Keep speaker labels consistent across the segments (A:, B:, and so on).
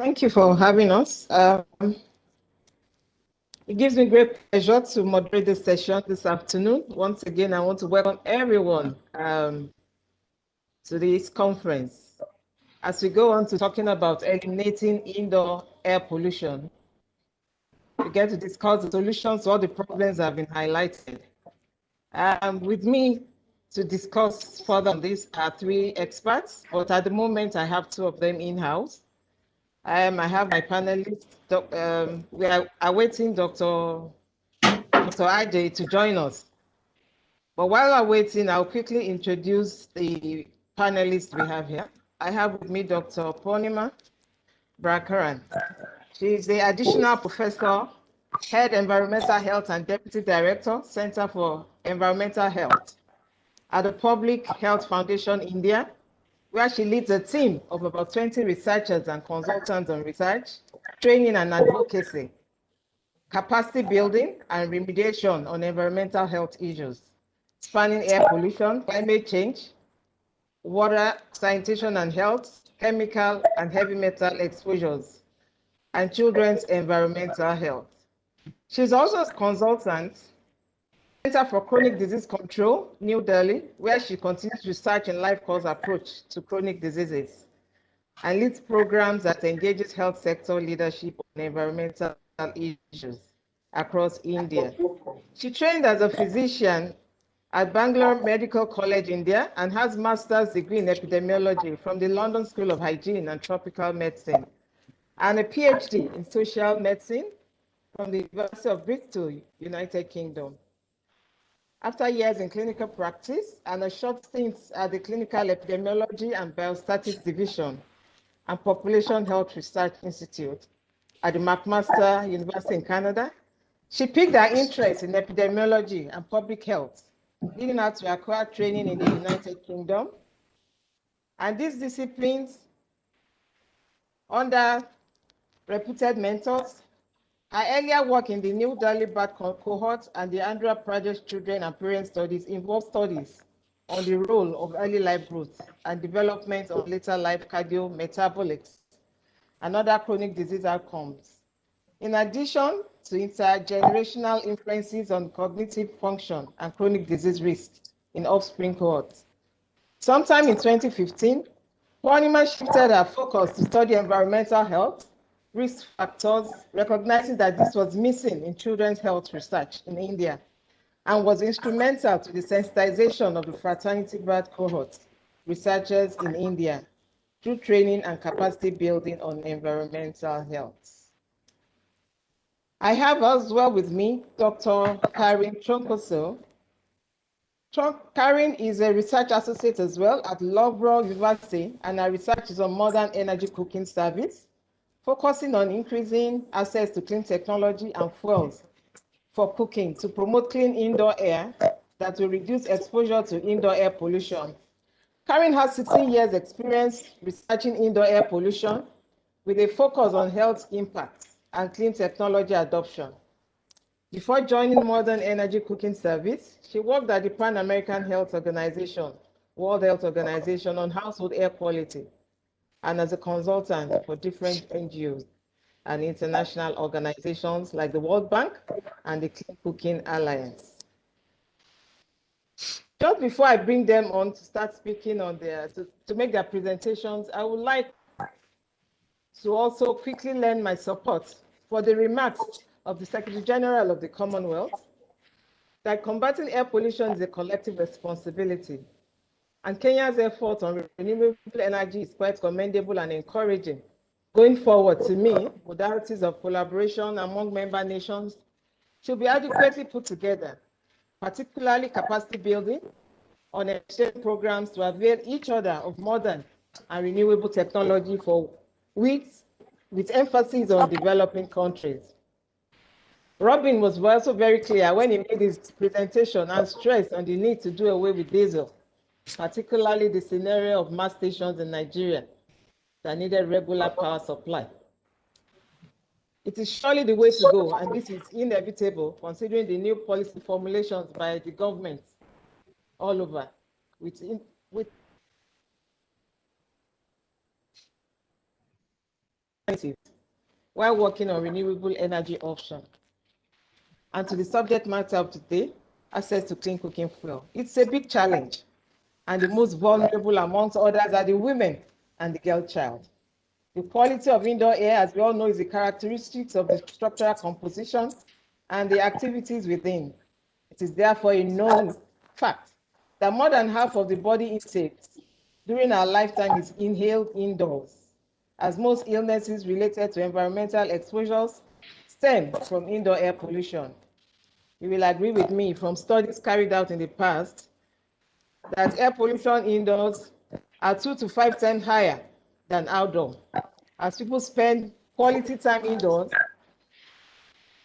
A: Thank you for having us. It gives me great pleasure to moderate this session this afternoon. Once again, I want to welcome everyone to this conference. As we go on to talking about eliminating indoor air pollution, we get to discuss the solutions to all the problems that have been highlighted. With me to discuss further on this are three experts, but at the moment I have two of them in-house. I have my panelists. We are awaiting Dr. Ajay to join us. But while we're waiting, I'll quickly introduce the panelists we have here. I have with me Dr. Poornima Prabhakar. She is the additional professor, head environmental health and deputy director, Center for Environmental Health at the Public Health Foundation India, where she leads a team of about 20 researchers and consultants on research, training and advocacy, capacity building and remediation on environmental health issues, spanning air pollution, climate change, water, sanitation and health, chemical and heavy metal exposures, and children's environmental health. She's also a consultant, Center for Chronic Disease Control, New Delhi, where she continues research in life course approach to chronic diseases and leads programs that engages health sector leadership on environmental issues across India. She trained as a physician at Bangalore Medical College, India, and has master's degree in epidemiology from the London School of Hygiene and Tropical Medicine, and a PhD in social medicine from the University of Bristol, United Kingdom. After years in clinical practice and a short stint at the Clinical Epidemiology and Biostatistics Division and Population Health Research Institute at the McMaster University in Canada, she piqued her interest in epidemiology and public health, leading her to acquire training in the United Kingdom. And these disciplines, under reputed mentors, her earlier work in the New Delhi Birth Cohort and the Andhra Pradesh Children and Parent Studies involved studies on the role of early life growth and development of later life cardiometabolics and other chronic disease outcomes. In addition to intergenerational influences on cognitive function and chronic disease risk in offspring cohorts. Sometime in 2015, Poornima shifted her focus to study environmental health risk factors, recognizing that this was missing in children's health research in India and was instrumental to the sensitization of the fraternity birth cohort researchers in India through training and capacity building on environmental health. I have as well with me Dr. Karin Tronkoso. Karin is a research associate as well at Loughborough University, and her research is on modern energy cooking service, focusing on increasing access to clean technology and fuels for cooking to promote clean indoor air that will reduce exposure to indoor air pollution. Karin has 16 years experience researching indoor air pollution with a focus on health impacts and clean technology adoption. Before joining Modern Energy Cooking Service, she worked at the Pan American Health Organization, World Health Organization, on household air quality, and as a consultant for different NGOs and international organizations like the World Bank and the Clean Cooking Alliance. Just before I bring them on to start speaking on to make their presentations, I would like to also quickly lend my support for the remarks of the Secretary General of the Commonwealth that combating air pollution is a collective responsibility. And Kenya's effort on renewable energy is quite commendable and encouraging. Going forward, to me, modalities of collaboration among member nations should be adequately put together, particularly capacity building on exchange programs to avail each other of modern and renewable technology with emphasis on developing countries. Robin was also very clear when he made his presentation and stressed on the need to do away with diesel, particularly the scenario of mass stations in Nigeria that needed regular power supply. It is surely the way to go, and this is inevitable considering the new policy formulations by the government all over, with while working on renewable energy options. And to the subject matter of today, access to clean cooking fuel. It's a big challenge, and the most vulnerable amongst others are the women and the girl child. The quality of indoor air, as we all know, is the characteristics of the structural composition and the activities within. It is therefore a known fact that more than half of the body intake during our lifetime is inhaled indoors, as most illnesses related to environmental exposures stem from indoor air pollution. You will agree with me from studies carried out in the past that air pollution indoors are 2 to 5 times higher than outdoor, as people spend quality time indoors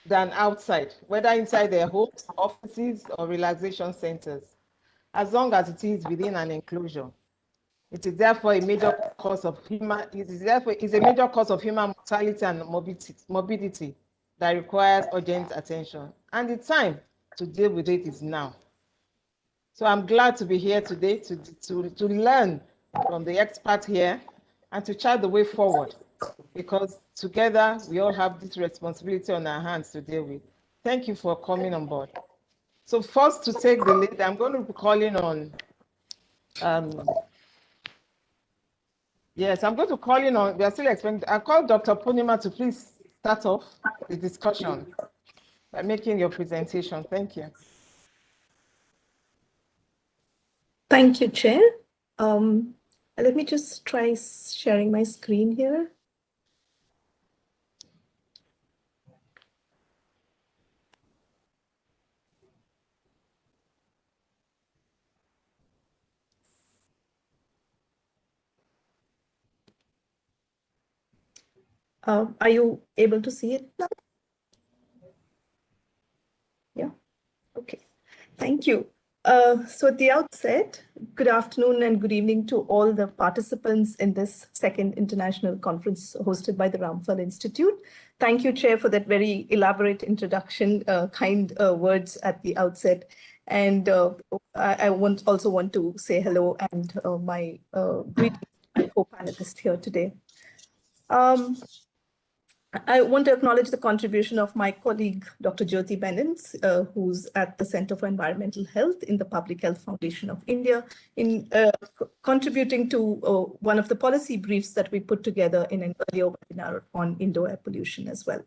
A: than outside, whether inside their homes, offices, or relaxation centers, as long as it is within an enclosure. It is therefore a major cause of human mortality and morbidity that requires urgent attention, and the time to deal with it is now. So I'm glad to be here today to learn from the expert here and to chart the way forward, because together we all have this responsibility on our hands to deal with. Thank you for coming on board. So first, to take the lead, I'm going to be calling on, yes, I'm going to call in on, we are still expecting, I'll call Dr. Poornima to please start off the discussion by making your presentation. Thank you.
B: Thank you, Chair. Let me just try sharing my screen here. Are you able to see it now? Yeah, okay, thank you. So at the outset, good afternoon and good evening to all the participants in this second international conference hosted by the Ramphal Institute. Thank you, Chair, for that very elaborate introduction, kind words at the outset. And I also want to say hello and my greetings to my co-panelists here today. I want to acknowledge the contribution of my colleague, Dr. Jyoti Benins, who's at the Center for Environmental Health in the Public Health Foundation of India, in contributing to one of the policy briefs that we put together in an earlier webinar on indoor air pollution as well.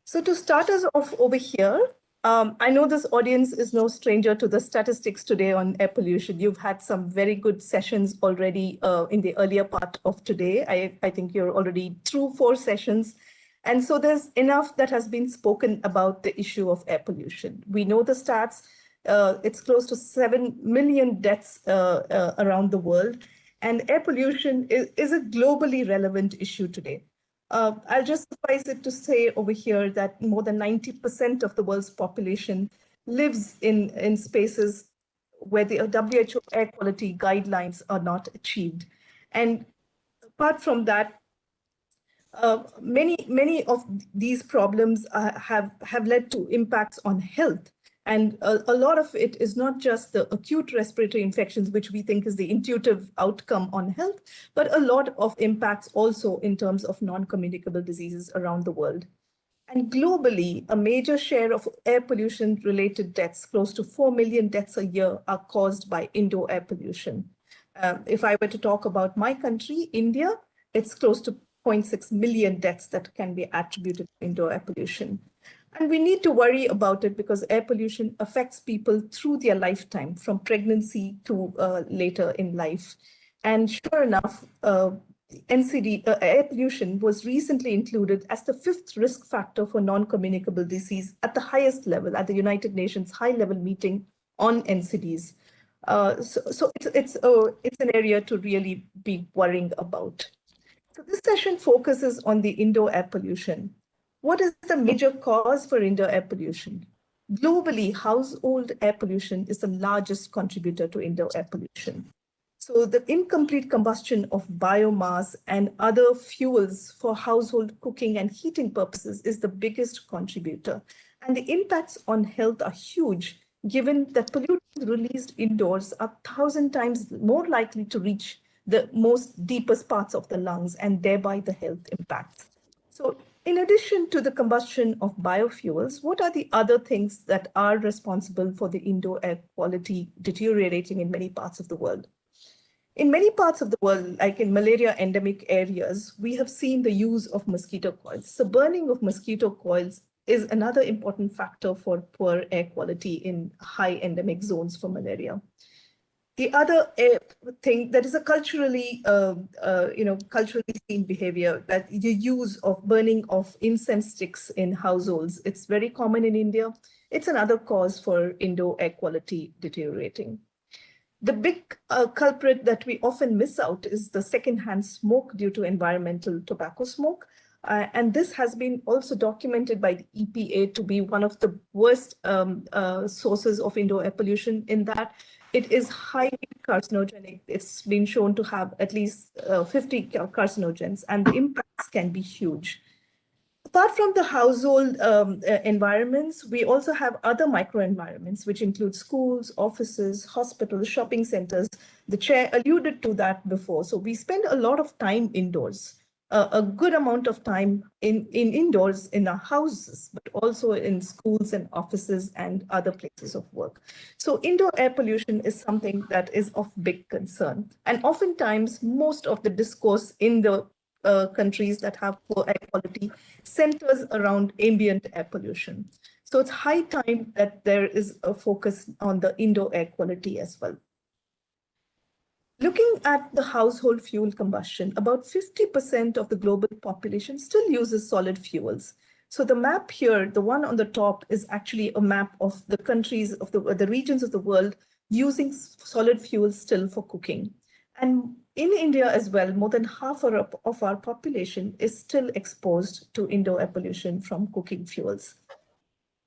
B: So to start us off over here, I know this audience is no stranger to the statistics today on air pollution. You've had some very good sessions already in the earlier part of today. I think you're already through 4 sessions. And so there's enough that has been spoken about the issue of air pollution. We know the stats. It's close to 7 million deaths around the world. And air pollution is a globally relevant issue today. I'll just suffice it to say over here that more than 90% of the world's population lives in spaces where the WHO air quality guidelines are not achieved. And apart from that, many of these problems have led to impacts on health. And a lot of it is not just the acute respiratory infections, which we think is the intuitive outcome on health, but a lot of impacts also in terms of non-communicable diseases around the world. And globally, a major share of air pollution related deaths, close to 4 million deaths a year, are caused by indoor air pollution. If I were to talk about my country, India, it's close to 0.6 million deaths that can be attributed to indoor air pollution. And we need to worry about it because air pollution affects people through their lifetime, from pregnancy to later in life. And sure enough, air pollution was recently included as the 5th risk factor for non-communicable disease at the highest level, at the United Nations high-level meeting on NCDs. So it's an area to really be worrying about. So this session focuses on the indoor air pollution. What is the major cause for indoor air pollution? Globally, household air pollution is the largest contributor to indoor air pollution. So the incomplete combustion of biomass and other fuels for household cooking and heating purposes is the biggest contributor. And the impacts on health are huge, given that pollutants released indoors are 1,000 times more likely to reach the most deepest parts of the lungs and thereby the health impacts. So in addition to the combustion of biofuels, what are the other things that are responsible for the indoor air quality deteriorating in many parts of the world? In many parts of the world, like in malaria endemic areas, we have seen the use of mosquito coils. So burning of mosquito coils is another important factor for poor air quality in high endemic zones for malaria. The other thing that is a culturally, culturally seen behavior, that the use of burning of incense sticks in households. It's very common in India. It's another cause for indoor air quality deteriorating. The big culprit that we often miss out is the secondhand smoke due to environmental tobacco smoke. And this has been also documented by the EPA to be one of the worst sources of indoor air pollution, in that it is highly carcinogenic. It's been shown to have at least 50 carcinogens, and the impacts can be huge. Apart from the household environments, we also have other microenvironments, which include schools, offices, hospitals, shopping centers. The chair alluded to that before. So we spend a lot of time indoors, a good amount of time in indoors in our houses, but also in schools and offices and other places of work. So indoor air pollution is something that is of big concern. And oftentimes, most of the discourse in the countries that have poor air quality centers around ambient air pollution. So it's high time that there is a focus on the indoor air quality as well. Looking at the household fuel combustion, about 50% of the global population still uses solid fuels. So the map here, the one on the top, is actually a map of the countries of the regions of the world using solid fuels still for cooking. And in India as well, more than half of our population is still exposed to indoor air pollution from cooking fuels.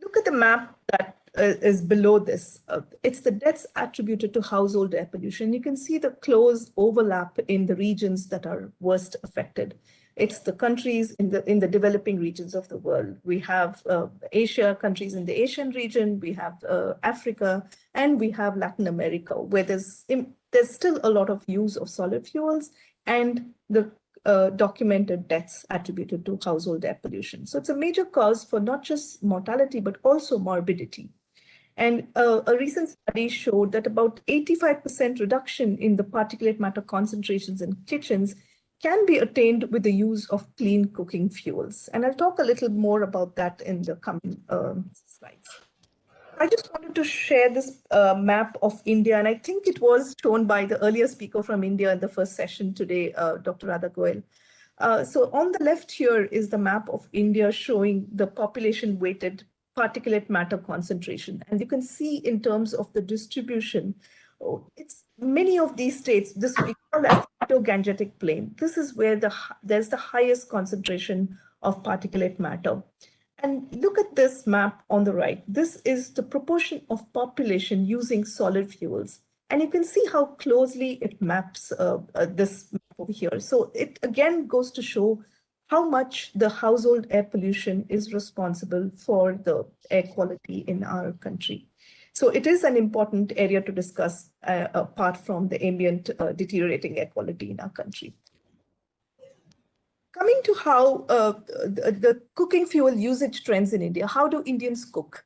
B: Look at the map that is below this. It's the deaths attributed to household air pollution. You can see the close overlap in the regions that are worst affected. It's the countries in the developing regions of the world. We have Asia, countries in the Asian region, we have Africa, and we have Latin America, where there's still a lot of use of solid fuels and the documented deaths attributed to household air pollution. So it's a major cause for not just mortality, but also morbidity. And a recent study showed that about 85% reduction in the particulate matter concentrations in kitchens can be attained with the use of clean cooking fuels. And I'll talk a little more about that in the coming slides. I just wanted to share this map of India, and I think it was shown by the earlier speaker from India in the first session today, Dr. Radha Goel. So on the left here is the map of India showing the population-weighted particulate matter concentration. And you can see in terms of the distribution, it's many of these states, this we call as the Gangetic Plain. This is where there's the highest concentration of particulate matter. And look at this map on the right. This is the proportion of population using solid fuels. And you can see how closely it maps this map over here. So it again goes to show how much the household air pollution is responsible for the air quality in our country. So it is an important area to discuss apart from the ambient deteriorating air quality in our country. Coming to how the cooking fuel usage trends in India, how do Indians cook?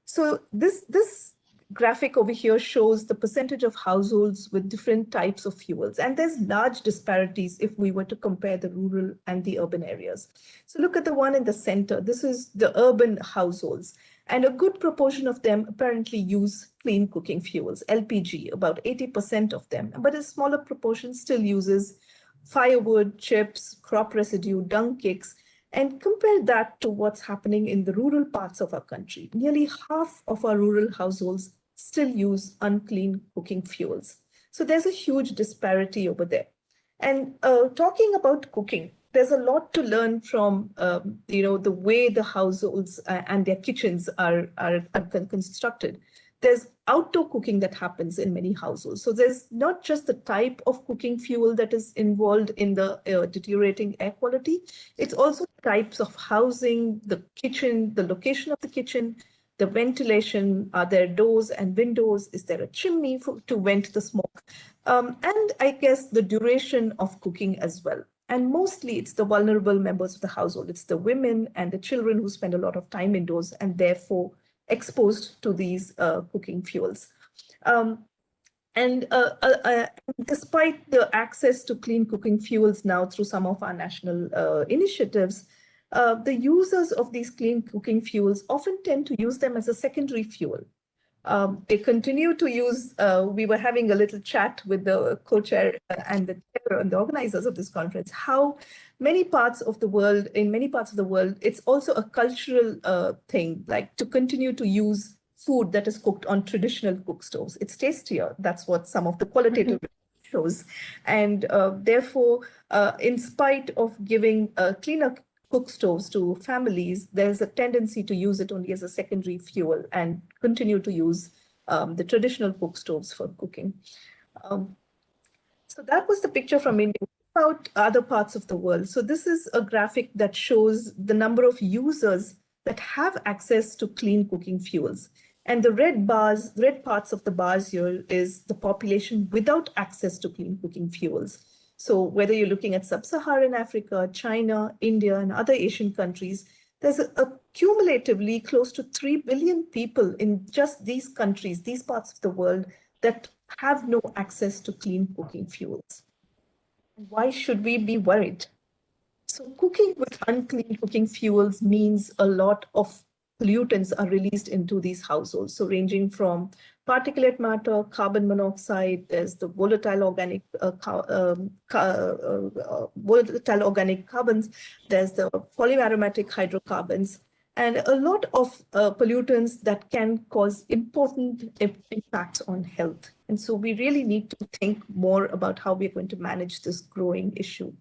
B: So this graphic over here shows the percentage of households with different types of fuels. And there's large disparities if we were to compare the rural and the urban areas. So look at the one in the center. This is the urban households. And a good proportion of them apparently use clean cooking fuels, LPG, about 80% of them. But a smaller proportion still uses firewood, chips, crop residue, dung cakes, and compare that to what's happening in the rural parts of our country. Nearly half of our rural households still use unclean cooking fuels. So there's a huge disparity over there. And talking about cooking, there's a lot to learn from the way the households and their kitchens are constructed. There's outdoor cooking that happens in many households. So there's not just the type of cooking fuel that is involved in the deteriorating air quality, it's also types of housing, the kitchen, the location of the kitchen, the ventilation, are there doors and windows? Is there a chimney to vent the smoke? And I guess the duration of cooking as well. And mostly it's the vulnerable members of the household. It's the women and the children who spend a lot of time indoors and therefore exposed to these cooking fuels. And despite the access to clean cooking fuels now through some of our national initiatives, the users of these clean cooking fuels often tend to use them as a secondary fuel. They continue to use, we were having a little chat with the co-chair and the chair and the organizers of this conference, how many parts of the world, in many parts of the world, it's also a cultural thing, like to continue to use food that is cooked on traditional cook stoves. It's tastier. That's what some of the qualitative shows. And therefore, in spite of giving cleaner cook stoves to families, there's a tendency to use it only as a secondary fuel and continue to use the traditional cook stoves for cooking. So that was the picture from India. About other parts of the world. So this is a graphic that shows the number of users that have access to clean cooking fuels. And the red parts of the bars here is the population without access to clean cooking fuels. So whether you're looking at sub-Saharan Africa, China, India, and other Asian countries, there's cumulatively close to 3 billion people in just these countries, these parts of the world, that have no access to clean cooking fuels. Why should we be worried? So cooking with unclean cooking fuels means a lot of pollutants are released into these households. So ranging from particulate matter, carbon monoxide, there's the volatile organic carbons, there's the polyaromatic hydrocarbons, and a lot of pollutants that can cause important impacts on health. And so we really need to think more about how we're going to manage this growing issue.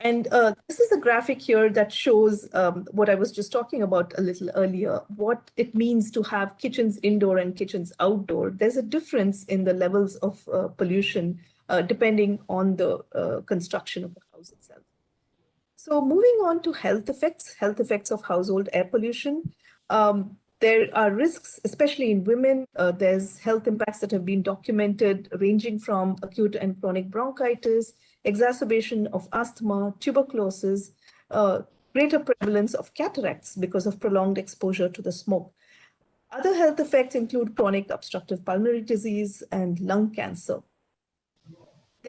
B: And this is a graphic here that shows what I was just talking about a little earlier, what it means to have kitchens indoor and kitchens outdoor. There's a difference in the levels of pollution depending on the construction of the house itself. So moving on to health effects of household air pollution. There are risks, especially in women. There's health impacts that have been documented ranging from acute and chronic bronchitis, exacerbation of asthma, tuberculosis, greater prevalence of cataracts because of prolonged exposure to the smoke. Other health effects include chronic obstructive pulmonary disease and lung cancer.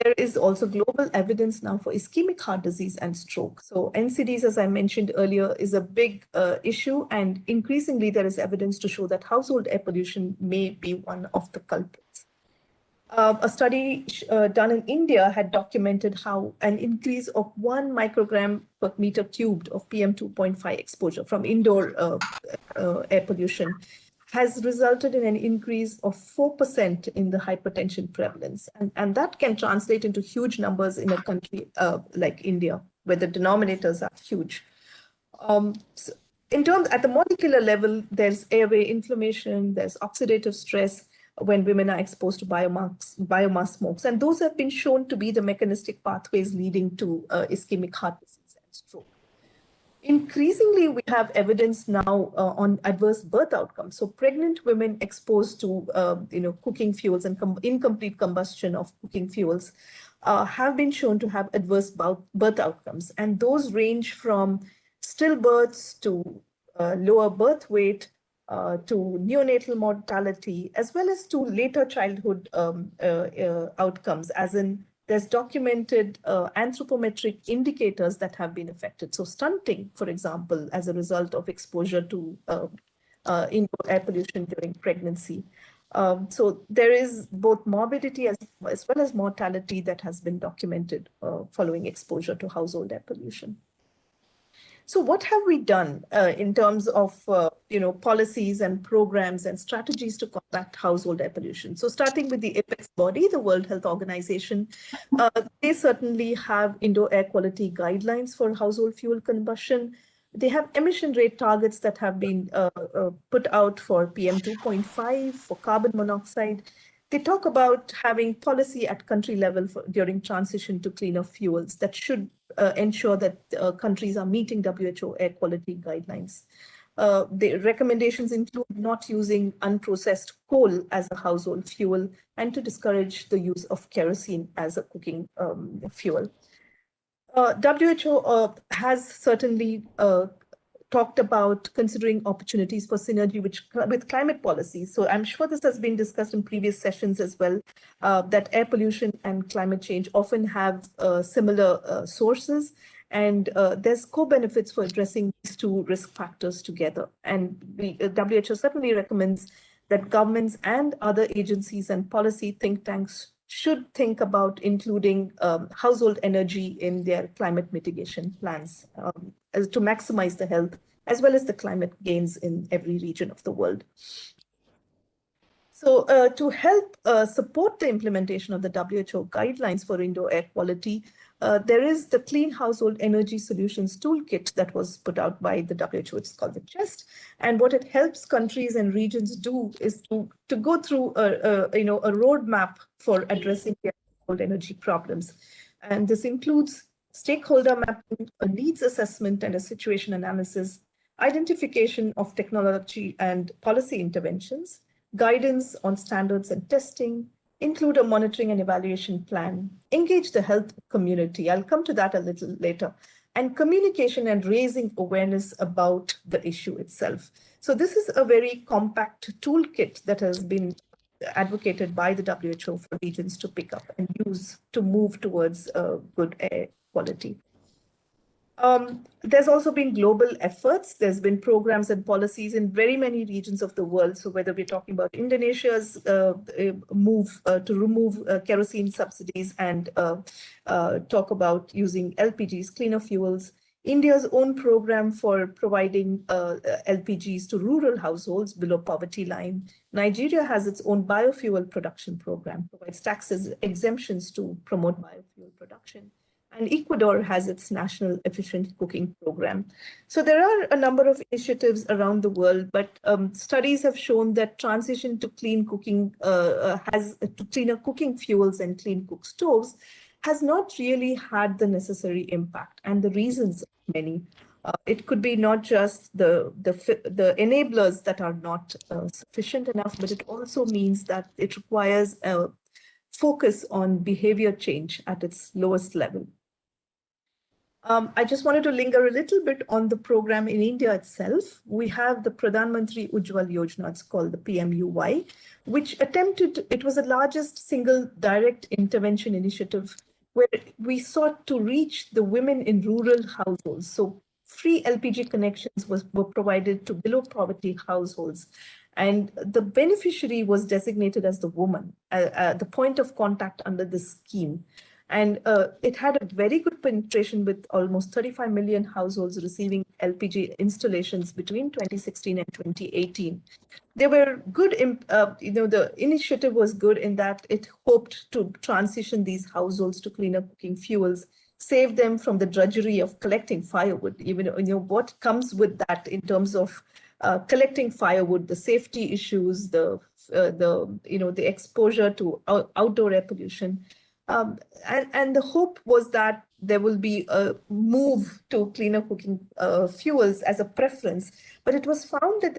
B: There is also global evidence now for ischemic heart disease and stroke. So NCDs, as I mentioned earlier, is a big issue, and increasingly there is evidence to show that household air pollution may be one of the culprits. A study done in India had documented how an increase of 1 microgram per meter cubed of PM2.5 exposure from indoor air pollution has resulted in an increase of 4% in the hypertension prevalence. And that can translate into huge numbers in a country like India, where the denominators are huge. So at the molecular level, there's airway inflammation, there's oxidative stress when women are exposed to biomass smokes. And those have been shown to be the mechanistic pathways leading to ischemic heart disease and stroke. Increasingly, we have evidence now on adverse birth outcomes. So pregnant women exposed to cooking fuels and incomplete combustion of cooking fuels have been shown to have adverse birth outcomes. And those range from stillbirths to lower birth weight to neonatal mortality, as well as to later childhood outcomes, as in there's documented anthropometric indicators that have been affected. So stunting, for example, as a result of exposure to indoor air pollution during pregnancy. So there is both morbidity as well as mortality that has been documented following exposure to household air pollution. So what have we done in terms of policies and programs and strategies to combat household air pollution? So starting with the apex body, the World Health Organization, they certainly have indoor air quality guidelines for household fuel combustion. They have emission rate targets that have been put out for PM2.5, for carbon monoxide. They talk about having policy at country level during transition to cleaner fuels that should ensure that countries are meeting WHO air quality guidelines. The recommendations include not using unprocessed coal as a household fuel and to discourage the use of kerosene as a cooking fuel. WHO has certainly talked about considering opportunities for synergy with climate policy. So I'm sure this has been discussed in previous sessions as well, that air pollution and climate change often have similar sources. And there's co-benefits for addressing these two risk factors together. And the WHO certainly recommends that governments and other agencies and policy think tanks should think about including household energy in their climate mitigation plans as to maximize the health as well as the climate gains in every region of the world. So to help support the implementation of the WHO guidelines for indoor air quality, there is the Clean Household Energy Solutions Toolkit that was put out by the WHO. It's called the CHEST. And what it helps countries and regions do is to go through a roadmap for addressing their household energy problems. And this includes stakeholder mapping, a needs assessment and a situation analysis, identification of technology and policy interventions, guidance on standards and testing, include a monitoring and evaluation plan, engage the health community, I'll come to that a little later, and communication and raising awareness about the issue itself. So this is a very compact toolkit that has been advocated by the WHO for regions to pick up and use to move towards good air quality. There's also been global efforts. There's been programs and policies in very many regions of the world. So whether we're talking about Indonesia's move to remove kerosene subsidies and talk about using LPGs, cleaner fuels, India's own program for providing LPGs to rural households below poverty line. Nigeria has its own biofuel production program, provides taxes exemptions to promote biofuel production. And Ecuador has its national efficient cooking program. So there are a number of initiatives around the world, but studies have shown that transition to clean cooking to cleaner cooking fuels and clean cook stoves has not really had the necessary impact. And the reasons are many. It could be not just the enablers that are not sufficient enough, but it also means that it requires a focus on behavior change at its lowest level. I just wanted to linger a little bit on the program in India itself. We have the Pradhan Mantri Ujjwal Yojana, it's called the PMUY, which it was the largest single direct intervention initiative where we sought to reach the women in rural households. So free LPG connections were provided to below poverty households. And the beneficiary was designated as the woman, the point of contact under this scheme. And it had a very good penetration with almost 35 million households receiving LPG installations between 2016 and 2018. They were good, the initiative was good in that it hoped to transition these households to cleaner cooking fuels, save them from the drudgery of collecting firewood, even what comes with that in terms of collecting firewood, the safety issues, the exposure to outdoor air pollution. And the hope was that there will be a move to cleaner cooking fuels as a preference, but it was found that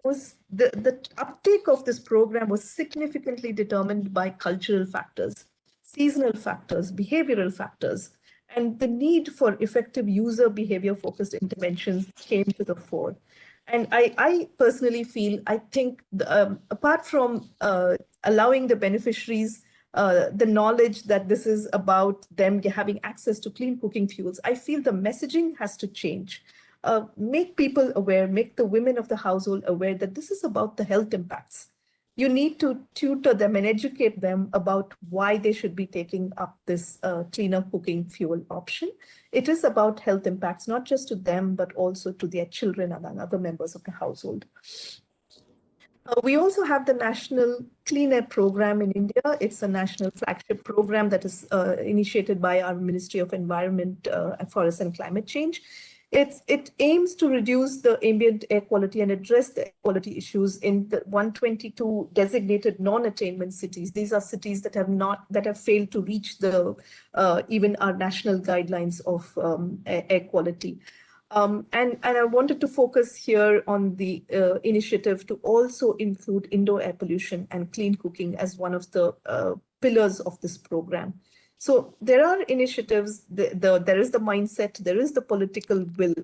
B: the uptake of this program was significantly determined by cultural factors, seasonal factors, behavioral factors, and the need for effective user behavior-focused interventions came to the fore. And I personally think apart from allowing the beneficiaries the knowledge that this is about them having access to clean cooking fuels, I feel the messaging has to change. Make people aware, make the women of the household aware that this is about the health impacts. You need to tutor them and educate them about why they should be taking up this cleaner cooking fuel option. It is about health impacts, not just to them, but also to their children and other members of the household. We also have the National Clean Air Program in India. It's a national flagship program that is initiated by our Ministry of Environment, Forest and Climate Change. It aims to reduce the ambient air quality and address the air quality issues in the 122 designated non-attainment cities. These are cities that have failed to reach even our national guidelines of air quality. And I wanted to focus here on the initiative to also include indoor air pollution and clean cooking as one of the pillars of this program. So there are initiatives, there is the mindset, there is the political will.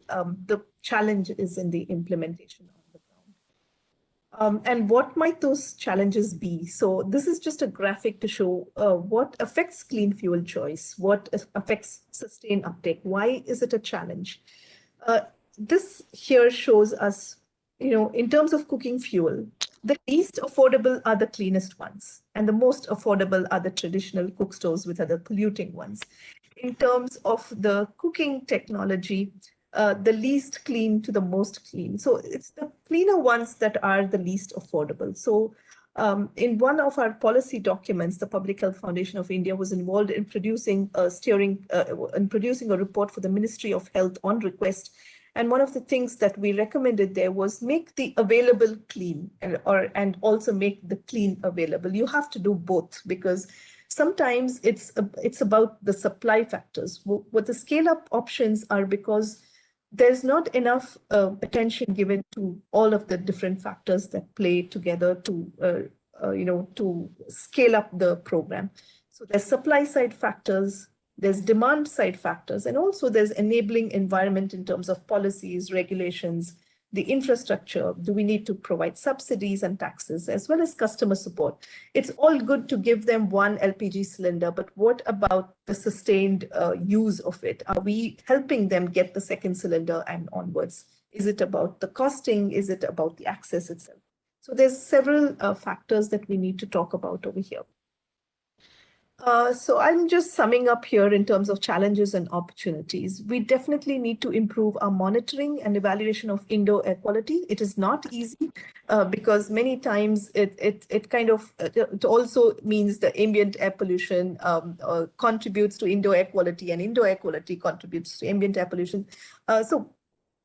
B: The challenge is in the implementation on the ground. And what might those challenges be? So this is just a graphic to show what affects clean fuel choice, what affects sustained uptake. Why is it a challenge? This here shows us, in terms of cooking fuel, the least affordable are the cleanest ones, and the most affordable are the traditional cook stoves, which are the polluting ones. In terms of the cooking technology, the least clean to the most clean. So it's the cleaner ones that are the least affordable. So in one of our policy documents, the Public Health Foundation of India was involved in producing a report for the Ministry of Health on request. And one of the things that we recommended there was make the available clean and also make the clean available. You have to do both, because sometimes it's about the supply factors. What the scale up options are, because there's not enough attention given to all of the different factors that play together to scale up the program. So there's supply side factors, there's demand side factors, and also there's enabling environment in terms of policies, regulations, the infrastructure. Do we need to provide subsidies and taxes, as well as customer support? It's all good to give them one LPG cylinder, but what about the sustained use of it? Are we helping them get the second cylinder and onwards? Is it about the costing? Is it about the access itself? So there's several factors that we need to talk about over here. So I'm just summing up here in terms of challenges and opportunities. We definitely need to improve our monitoring and evaluation of indoor air quality. It is not easy because many times it also means the ambient air pollution contributes to indoor air quality, and indoor air quality contributes to ambient air pollution. So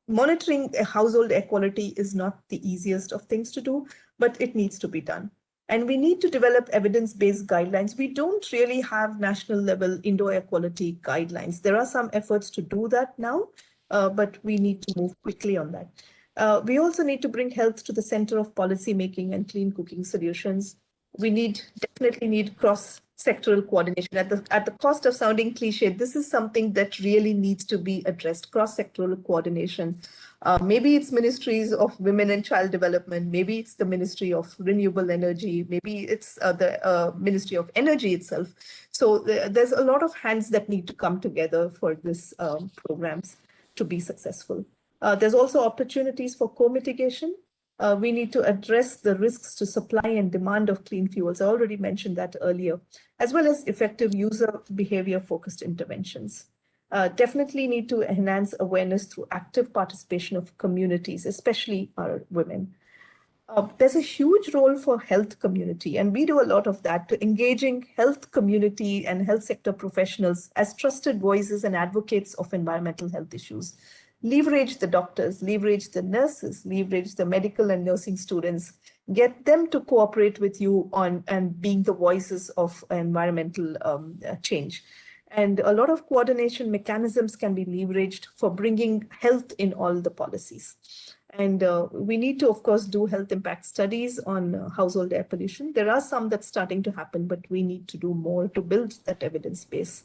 B: monitoring household air quality is not the easiest of things to do, but it needs to be done. And we need to develop evidence-based guidelines. We don't really have national level indoor air quality guidelines. There are some efforts to do that now, but we need to move quickly on that. We also need to bring health to the center of policy making and clean cooking solutions. We definitely need cross-sectoral coordination. At the cost of sounding cliche, this is something that really needs to be addressed, cross-sectoral coordination. Maybe it's ministries of women and child development, maybe it's the Ministry of Renewable Energy, maybe it's the Ministry of Energy itself. So there's a lot of hands that need to come together for this programs to be successful. There's also opportunities for co-mitigation. We need to address the risks to supply and demand of clean fuels. I already mentioned that earlier, as well as effective user behavior focused interventions. Definitely need to enhance awareness through active participation of communities, especially our women. There's a huge role for health community, and we do a lot of that, to engaging health community and health sector professionals as trusted voices and advocates of environmental health issues. Leverage the doctors, leverage the nurses, leverage the medical and nursing students, get them to cooperate with you on and being the voices of environmental change. And a lot of coordination mechanisms can be leveraged for bringing health in all the policies. And we need to, of course, do health impact studies on household air pollution. There are some that's starting to happen, but we need to do more to build that evidence base.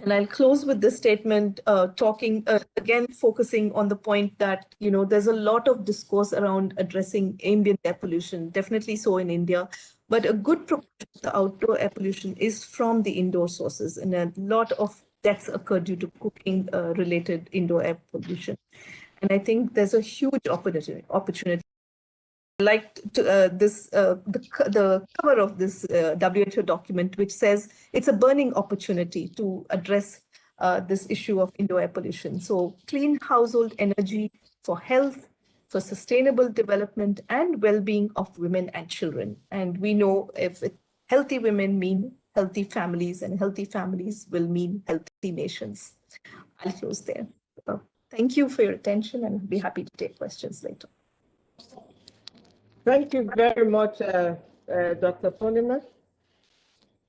B: And I'll close with this statement, again, focusing on the point that, there's a lot of discourse around addressing ambient air pollution, definitely so in India, but a good proportion of the outdoor air pollution is from the indoor sources, and a lot of deaths occur due to cooking related indoor air pollution. And I think there's a huge opportunity. I liked the cover of this WHO document, which says it's a burning opportunity to address this issue of indoor air pollution. So clean household energy for health, for sustainable development and well-being of women and children. And we know if healthy women mean healthy families, and healthy families will mean healthy nations. I'll close there. Thank you for your attention, and I'll be happy to take questions later.
A: Thank you very much, Dr. Poornima.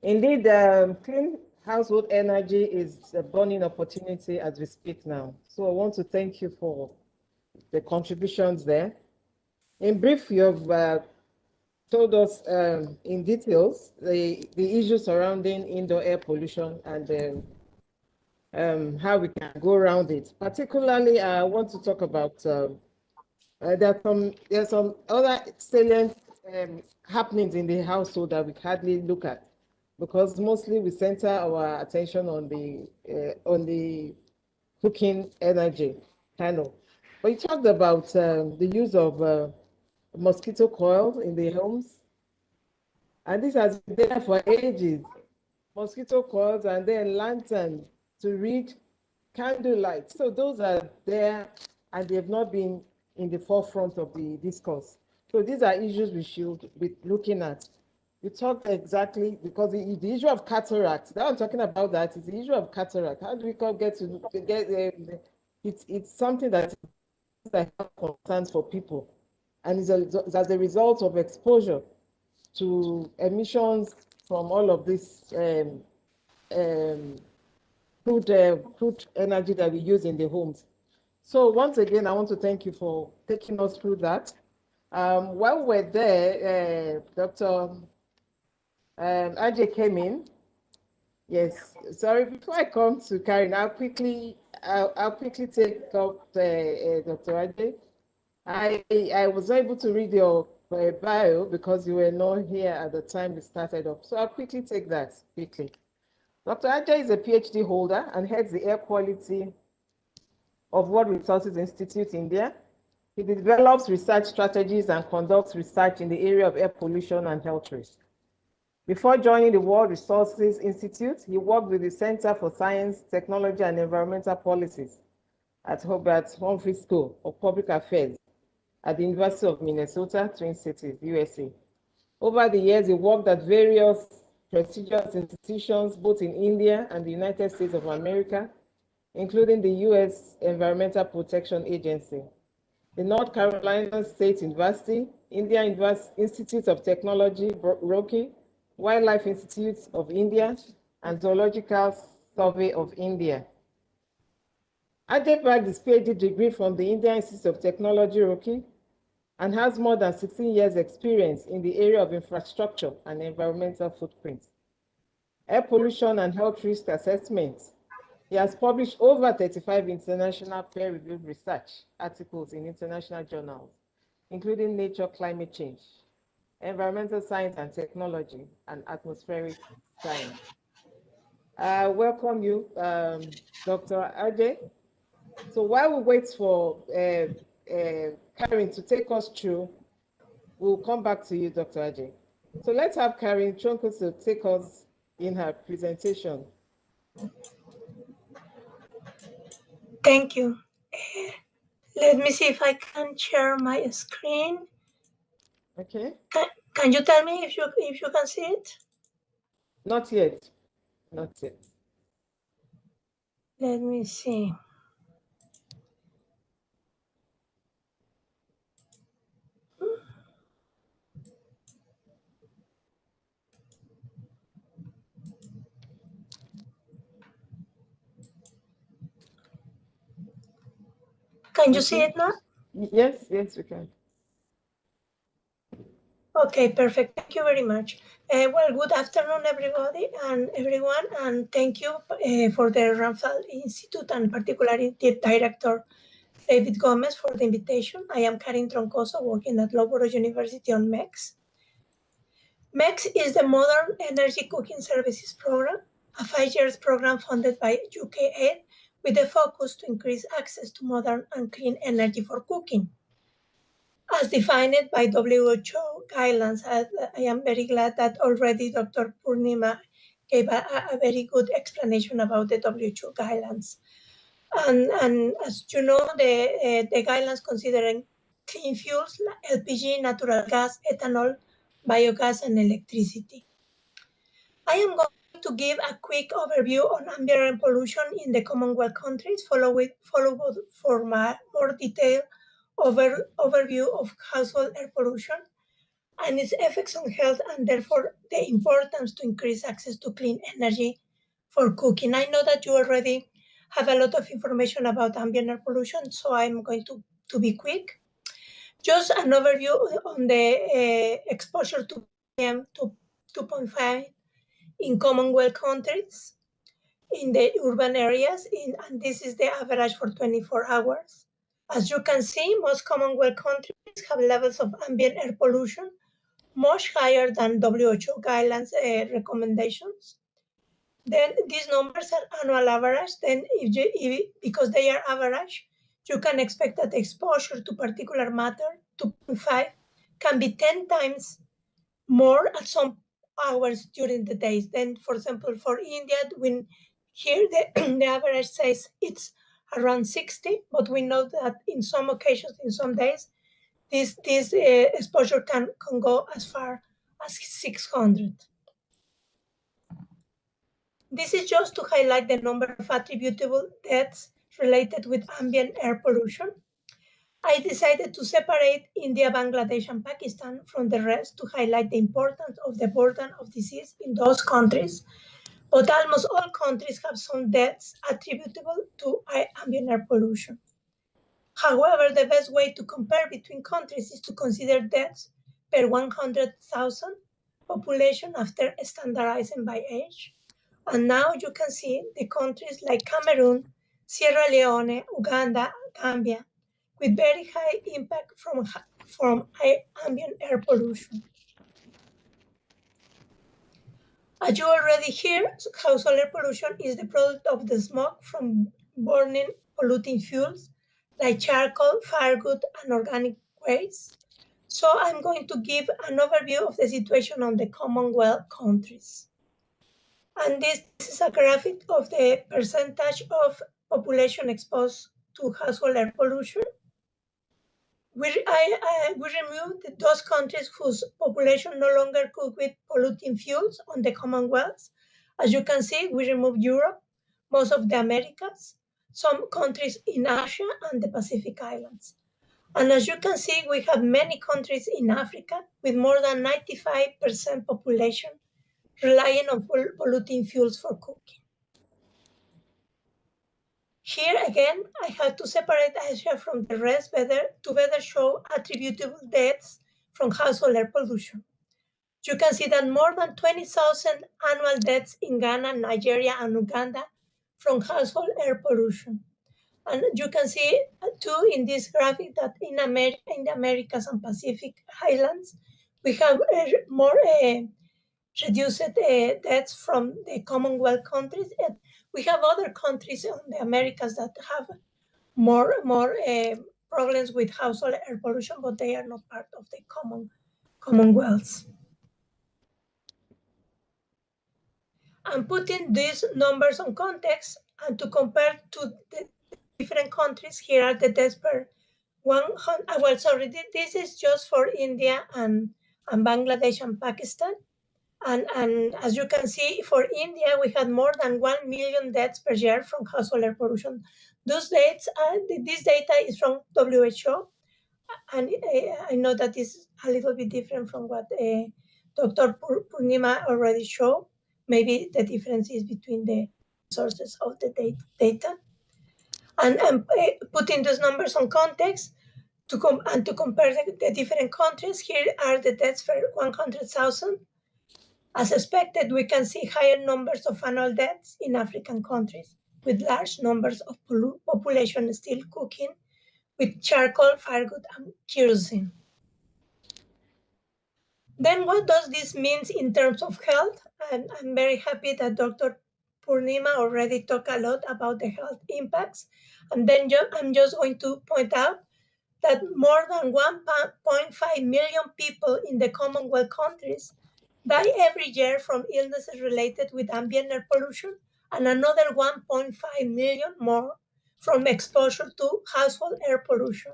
A: Indeed, clean household energy is a burning opportunity as we speak now. So I want to thank you for the contributions there. In brief, you have told us in details the issues surrounding indoor air pollution and how we can go around it. Particularly, I want to talk about there are some other salient happenings in the household that we hardly look at, because mostly we center our attention on the cooking energy panel. But you talked about the use of mosquito coils in the homes, and this has been there for ages. Mosquito coils and then lanterns to read, candlelight. So those are there and they have not been in the forefront of the discourse. So these are issues we should be looking at. You talked exactly, because the issue of cataract, that I'm talking about, that is the issue of cataract. How do we get to get it's something that is a health concern for people, and it's as a result of exposure to emissions from all of this um, crude energy that we use in the homes. So once again, I want to thank you for taking us through that. While we're there, Dr. Ajay came in. Yes, sorry, before I come to Karen, I'll quickly take up Dr. Ajay. I was able to read your bio because you were not here at the time we started up. So I'll quickly take that quickly. Dr. Ajay is a PhD holder and heads the air quality of World Resources Institute India. He develops research strategies and conducts research in the area of air pollution and health risk. Before joining the World Resources Institute, he worked with the Center for Science, Technology and Environmental Policies at Hobart Humphrey School of Public Affairs at the University of Minnesota, Twin Cities, USA. Over the years, he worked at various prestigious institutions, both in India and the United States of America, including the U.S. Environmental Protection Agency, the North Carolina State University, India Institute of Technology, Roorkee, Wildlife Institute of India, and Zoological Survey of India. Ajay bagged his PhD degree from the India Institute of Technology, Roorkee, and has more than 16 years experience in the area of infrastructure and environmental footprint, air pollution and health risk assessment. He has published over 35 international peer-reviewed research articles in international journals, including Nature, Climate Change, Environmental Science and Technology, and Atmospheric Science. I welcome you, Dr. Ajay. So while we wait for Karen to take us through, we'll come back to you, Dr. Ajay. So let's have Karen Chonko to take us in her presentation.
C: Thank you. Let me see if I can share my screen.
A: Okay.
C: Can you tell me if you can see it?
A: Not yet. Not yet.
C: Let me see. Can you see it now?
A: Yes, yes, we can.
C: Okay, perfect. Thank you very much. Well, good afternoon, everybody and everyone, and thank you for the Ramphal Institute and particularly the director, David Gomez, for the invitation. I am Karin Troncoso, working at Loughborough University on MEX. MEX is the Modern Energy Cooking Services Program, a 5-year program funded by UKAID with the focus to increase access to modern and clean energy for cooking. As defined by WHO guidelines, I am very glad that already Dr. Poornima gave a very good explanation about the WHO guidelines. And as you know, the guidelines considering clean fuels, LPG, natural gas, ethanol, biogas, and electricity. I am going to give a quick overview on ambient air pollution in the Commonwealth countries, followed for my more detailed overview of household air pollution and its effects on health, and therefore the importance to increase access to clean energy for cooking. I know that you already have a lot of information about ambient air pollution, so I'm going to be quick. Just an overview on the exposure to PM 2.5 in Commonwealth countries in the urban areas, and this is the average for 24 hours. As you can see, most Commonwealth countries have levels of ambient air pollution much higher than WHO guidelines recommendations. Then these numbers are annual average. Then because they are average, you can expect that the exposure to particulate matter 2.5 can be 10 times more at some hours during the days. Then, for example, for India, when here the average says it's around 60, but we know that in some occasions, in some days, this exposure can go as far as 600. This is just to highlight the number of attributable deaths related with ambient air pollution. I decided to separate India, Bangladesh, and Pakistan from the rest to highlight the importance of the burden of disease in those countries. But almost all countries have some deaths attributable to ambient air pollution. However, the best way to compare between countries is to consider deaths per 100,000 population after standardizing by age. And now you can see the countries like Cameroon, Sierra Leone, Uganda, Gambia, with very high impact from ambient air pollution. As you already hear, household air pollution is the product of the smoke from burning polluting fuels like charcoal, firewood, and organic waste. So I'm going to give an overview of the situation on the Commonwealth countries. And this is a graphic of the percentage of population exposed to household air pollution. We removed those countries whose population no longer cook with polluting fuels on the Commonwealth. As you can see, we removed Europe, most of the Americas, some countries in Asia, and the Pacific Islands. And as you can see, we have many countries in Africa with more than 95% population relying on polluting fuels for cooking. Here again, I have to separate Asia from the rest to better show attributable deaths from household air pollution. You can see that more than 20,000 annual deaths in Ghana, Nigeria, and Uganda from household air pollution. And you can see too in this graphic that in the Americas and Pacific Islands, we have more reduced deaths from the Commonwealth countries. And we have other countries in the Americas that have more problems with household air pollution, but they are not part of the Commonwealth. And putting these numbers on context and to compare to the different countries, here are the deaths per 100. Well, sorry, this is just for India and Bangladesh and Pakistan. And as you can see, for India, we had more than 1 million deaths per year from household air pollution. This data is from WHO, and I know that is a little bit different from what Dr. Poornima already showed. Maybe the difference is between the sources of the data. And putting those numbers on context, to compare the different countries, here are the deaths per 100,000. As expected, we can see higher numbers of annual deaths in African countries, with large numbers of population still cooking with charcoal, firewood, and kerosene. Then what does this mean in terms of health? And I'm very happy that Dr. Poornima already talked a lot about the health impacts. And then I'm just going to point out that more than 1.5 million people in the Commonwealth countries die every year from illnesses related with ambient air pollution, and another 1.5 million more from exposure to household air pollution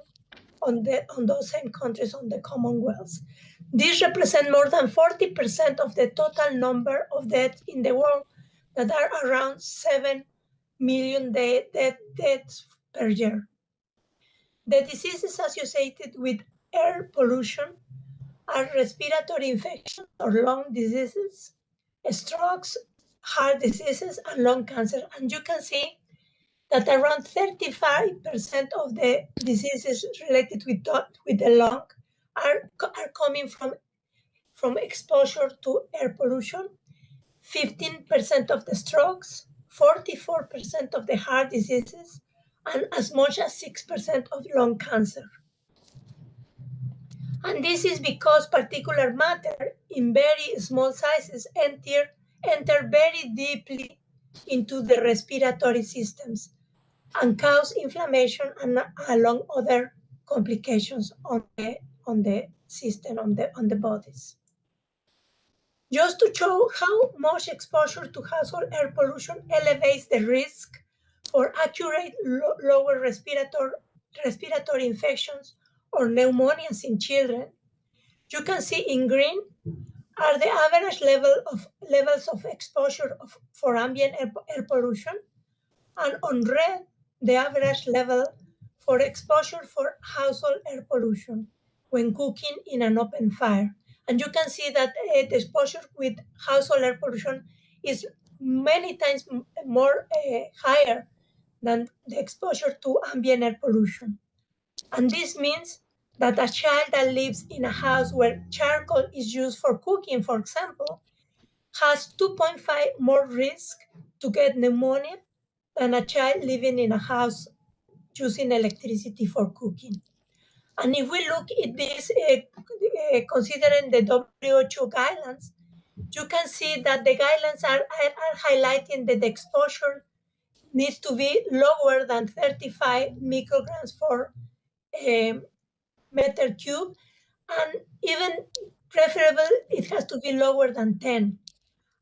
C: on those same countries on the Commonwealth. These represent more than 40% of the total number of deaths in the world, that are around 7 million deaths per year. The diseases associated with air pollution are respiratory infections or lung diseases, strokes, heart diseases and lung cancer. And you can see that around 35% of the diseases related with the lung are coming from exposure to air pollution, 15% of the strokes, 44% of the heart diseases, and as much as 6% of lung cancer. And this is because particulate matter in very small sizes enter very deeply into the respiratory systems and cause inflammation and along other complications on the system, on the bodies. Just to show how much exposure to household air pollution elevates the risk for acute lower respiratory infections or pneumonias in children, you can see in green are the average levels of exposure for ambient air pollution, and on red, the average level for exposure for household air pollution when cooking in an open fire. And you can see that the exposure with household air pollution is many times more higher than the exposure to ambient air pollution. And this means that a child that lives in a house where charcoal is used for cooking, for example, has 2.5 more risk to get pneumonia than a child living in a house using electricity for cooking. And if we look at this, considering the WHO guidelines, you can see that the guidelines are highlighting that the exposure needs to be lower than 35 micrograms per meter cube, and even preferable, it has to be lower than 10.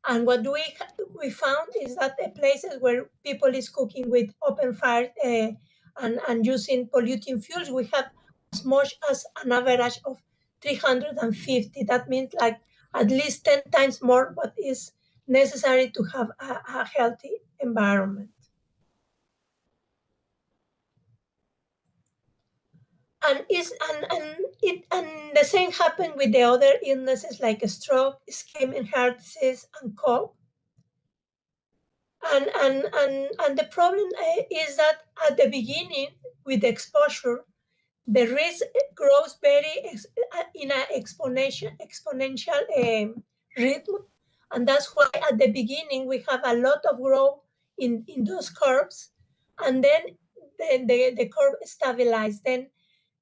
C: And what we found is that the places where people is cooking with open fire and using polluting fuels, we have as much as an average of 350. That means like at least 10 times more what is necessary to have a healthy environment. And the same happened with the other illnesses like stroke, ischemic heart disease, and cough. And the problem is that at the beginning, with exposure, the risk grows in an exponential rhythm, and that's why at the beginning we have a lot of growth in those curves, and then the curve stabilizes. Then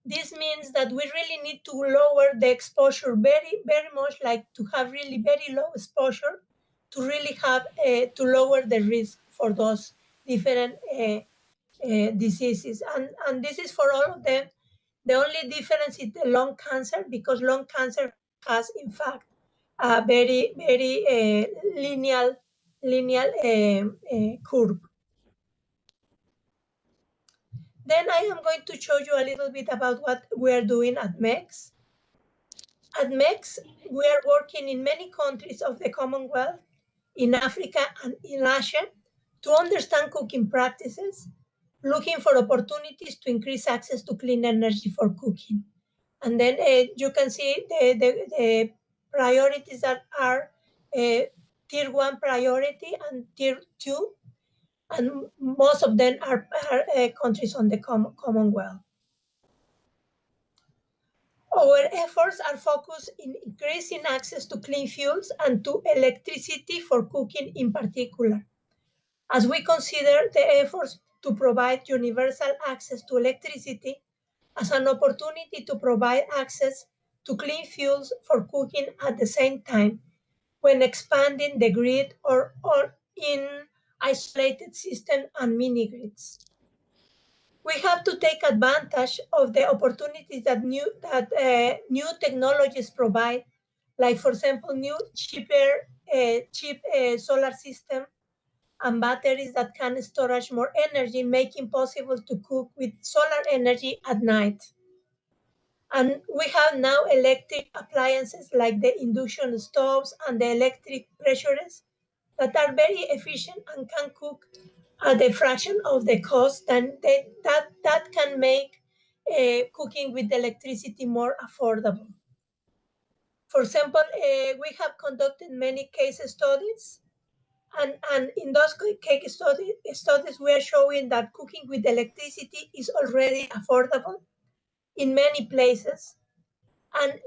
C: this means that we really need to lower the exposure very, very much, like to have really very low exposure to really have to lower the risk for those different diseases. And this is for all of them. The only difference is the lung cancer, because lung cancer has, in fact, a very, very linear curve. Then I am going to show you a little bit about what we are doing at MEX. At MEX, we are working in many countries of the Commonwealth, in Africa and in Asia, to understand cooking practices, looking for opportunities to increase access to clean energy for cooking. And then you can see the priorities that are tier 1 priority and tier 2, and most of them are countries on the Commonwealth. Our efforts are focused in increasing access to clean fuels and to electricity for cooking in particular, as we consider the efforts to provide universal access to electricity as an opportunity to provide access to clean fuels for cooking at the same time when expanding the grid or in isolated systems and mini-grids. We have to take advantage of the opportunities that new technologies provide, like, for example, new cheap solar system and batteries that can storage more energy, making possible to cook with solar energy at night. And we have now electric appliances like the induction stoves and the electric pressures that are very efficient and can cook at a fraction of the cost, and that can make cooking with electricity more affordable. For example, we have conducted many case studies And in those case studies, we are showing that cooking with electricity is already affordable in many places, and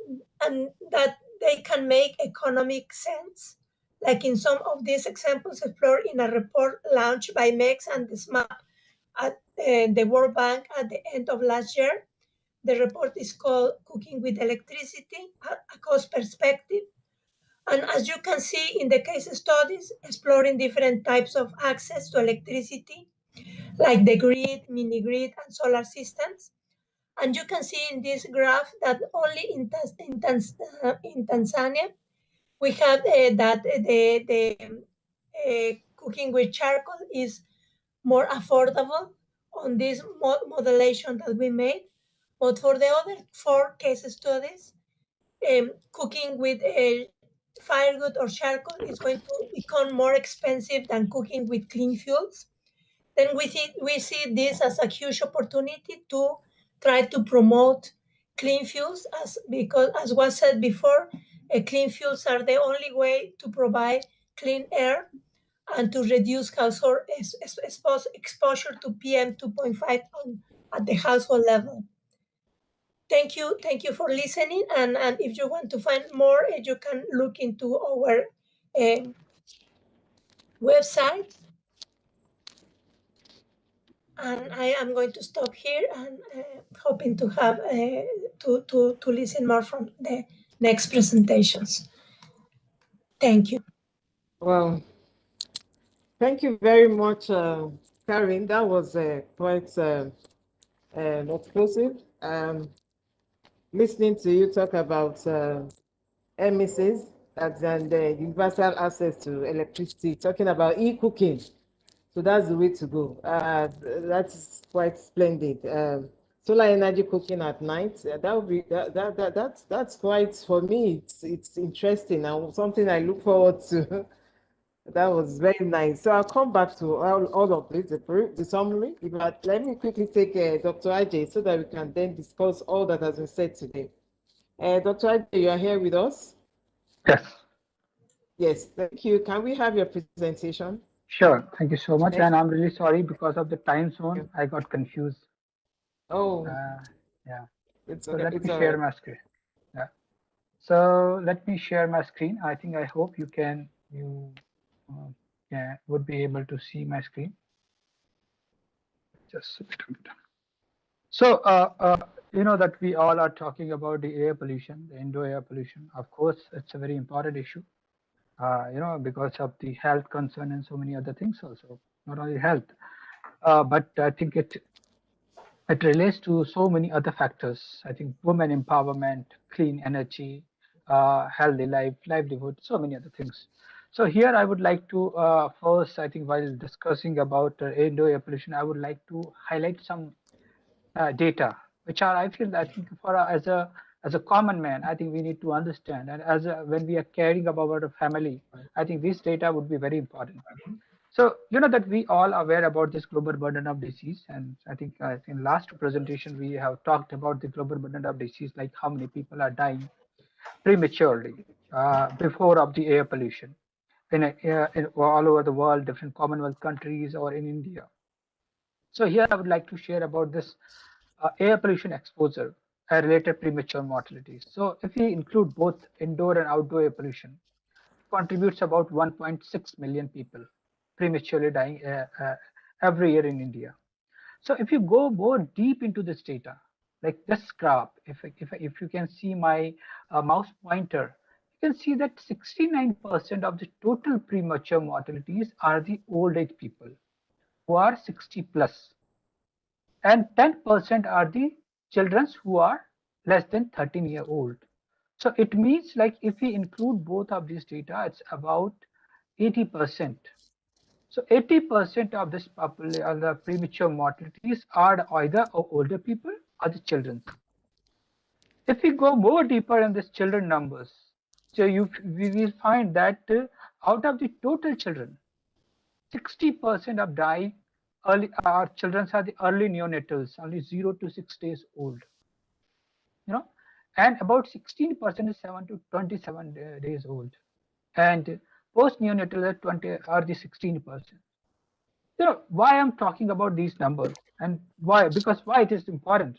C: that they can make economic sense. Like in some of these examples explored in a report launched by MEX and the SMAP at the World Bank at the end of last year. The report is called Cooking with Electricity, a Cost Perspective. And as you can see in the case studies, exploring different types of access to electricity, like the grid, mini grid, and solar systems. And you can see in this graph that only in Tanzania, we have that the cooking with charcoal is more affordable on this modelation that we made. But for the other 4 case studies, cooking with firewood or charcoal is going to become more expensive than cooking with clean fuels. Then we see this as a huge opportunity to try to promote clean fuels, because as was said before, clean fuels are the only way to provide clean air and to reduce household exposure to PM 2.5 at the household level. Thank you for listening. And if you want to find more, you can look into our website. And I am going to stop here and hoping to have to listen more from the next presentations. Thank you.
A: Well, thank you very much, Karen. That was quite explosive. Listening to you talk about emissions and universal access to electricity, talking about e-cooking. So that's the way to go. That's quite splendid. Solar energy cooking at night. That would be that's quite, for me. It's interesting and something I look forward to. That was very nice. So I'll come back to all of this, the summary. But let me quickly take Dr. Ajay so that we can then discuss all that has been said today. Dr. Ajay, you are here with us?
D: Yes.
A: Yes, thank you. Can we have your presentation?
D: Sure. Thank you so much.
A: Thank
D: And I'm really sorry because of the time zone,
A: you.
D: I got confused.
A: Oh,
D: Yeah.
A: it's
D: So let
A: it's
D: me
A: all
D: share
A: right.
D: my screen. Yeah. So let me share my screen. I hope you would be able to see my screen. Just a little bit. So, you know that we all are talking about the air pollution, the indoor air pollution. Of course, it's a very important issue, because of the health concern and so many other things also, not only health. But I think it relates to so many other factors. I think women empowerment, clean energy, healthy livelihood, so many other things. So here I would like to first, I think while discussing about indoor air pollution, I would like to highlight some data, which are, I feel, I think for as a common man, I think we need to understand, and when we are caring about our family, I think this data would be very important. So you know that we all are aware about this global burden of disease, and I think in last presentation we have talked about the global burden of disease, like how many people are dying prematurely before of the air pollution in all over the world, different Commonwealth countries or in India. So here I would like to share about this air pollution exposure related premature mortalities. So if we include both indoor and outdoor air pollution, contributes about 1.6 million people prematurely dying every year in India. So if you go more deep into this data, like this graph, if you can see my mouse pointer, you can see that 69% of the total premature mortalities are the old age people who are 60 plus, and 10% are the children who are less than 13-year old. So it means, like, if we include both of these data, it's about 80%. So 80% of this the premature mortalities are either older people or the children. If we go more deeper in this children numbers, so we will find that out of the total children, 60% of dying early, our children are the early neonatals, only 0 to 6 days old. And about 16% is 7 to 27 days old. And post-neonatal at 20 or the 16%. Why I'm talking about these numbers and why? Because why it is important.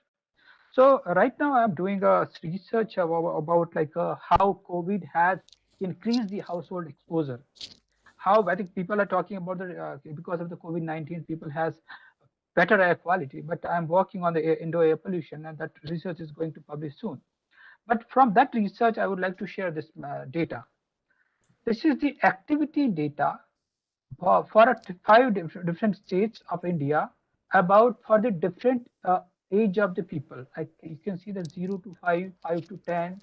D: So right now I'm doing a research about like how COVID has increased the household exposure. How I think people are talking about the because of the COVID-19, people has better air quality. But I'm working on the indoor air pollution, and that research is going to publish soon. But from that research, I would like to share this data. This is the activity data for five different states of India about for the different age of the people. Like you can see the 0 to 5, 5 to 10,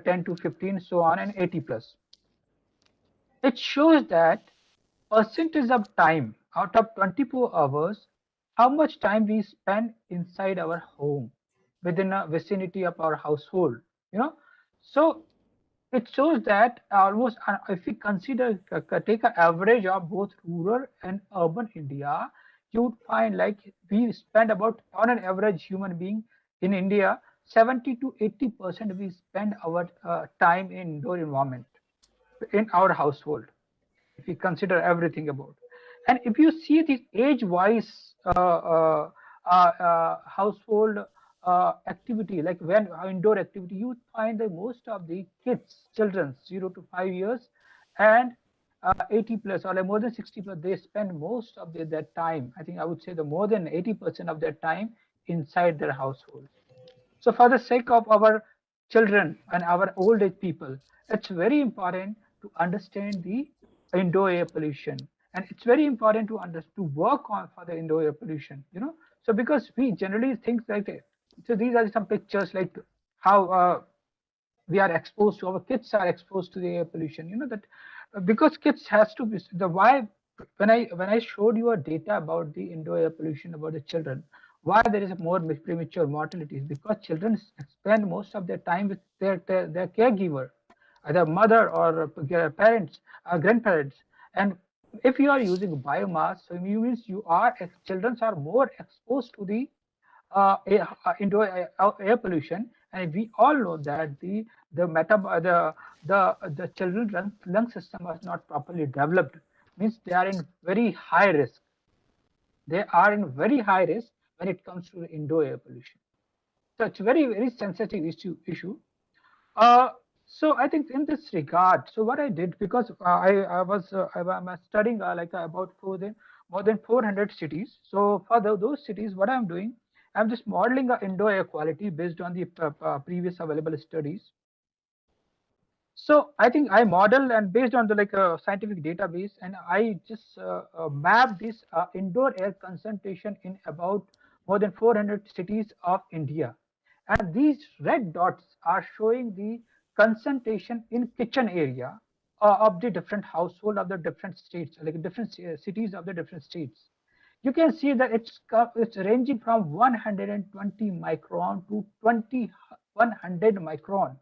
D: 10 to 15, so on, and 80 plus. It shows that percentage of time out of 24 hours, how much time we spend inside our home within a vicinity of our household. So it shows that almost if we consider take an average of both rural and urban India, you would find like we spend about on an average human being in India 70 to 80% we spend our time in indoor environment in our household if you consider everything about. And if you see the age-wise household activity, like when indoor activity, you find that most of the kids, children, 0 to 5 years, and 80 plus or like more than 60 plus, they spend most of their time. I think I would say the more than 80% of their time inside their household. So for the sake of our children and our old age people, it's very important to understand the indoor air pollution, and it's very important to work on for the indoor air pollution. So because we generally think like so these are some pictures like how we are exposed to, our kids are exposed to the air pollution. That because kids has to be the why when I showed you a data about the indoor air pollution about the children, why there is more premature mortality is because children spend most of their time with their caregiver, either mother or parents, grandparents. And if you are using biomass, so it means children are more exposed to the indoor air pollution. And we all know that the children's lung system is not properly developed, means they are in very high risk. They are in very high risk when it comes to indoor air pollution. So it's very, very sensitive issue. Uh, so I think in this regard, so what I did, because I'm studying about more than 400 cities. So for those cities, what I'm doing, I'm just modeling the indoor air quality based on the previous available studies. So I think I model and based on the scientific database, and I just map this indoor air concentration in about more than 400 cities of India. And these red dots are showing the concentration in kitchen area of the different household of the different states, like different cities of the different states. You can see that it's ranging from 120 micron to 2100 micron.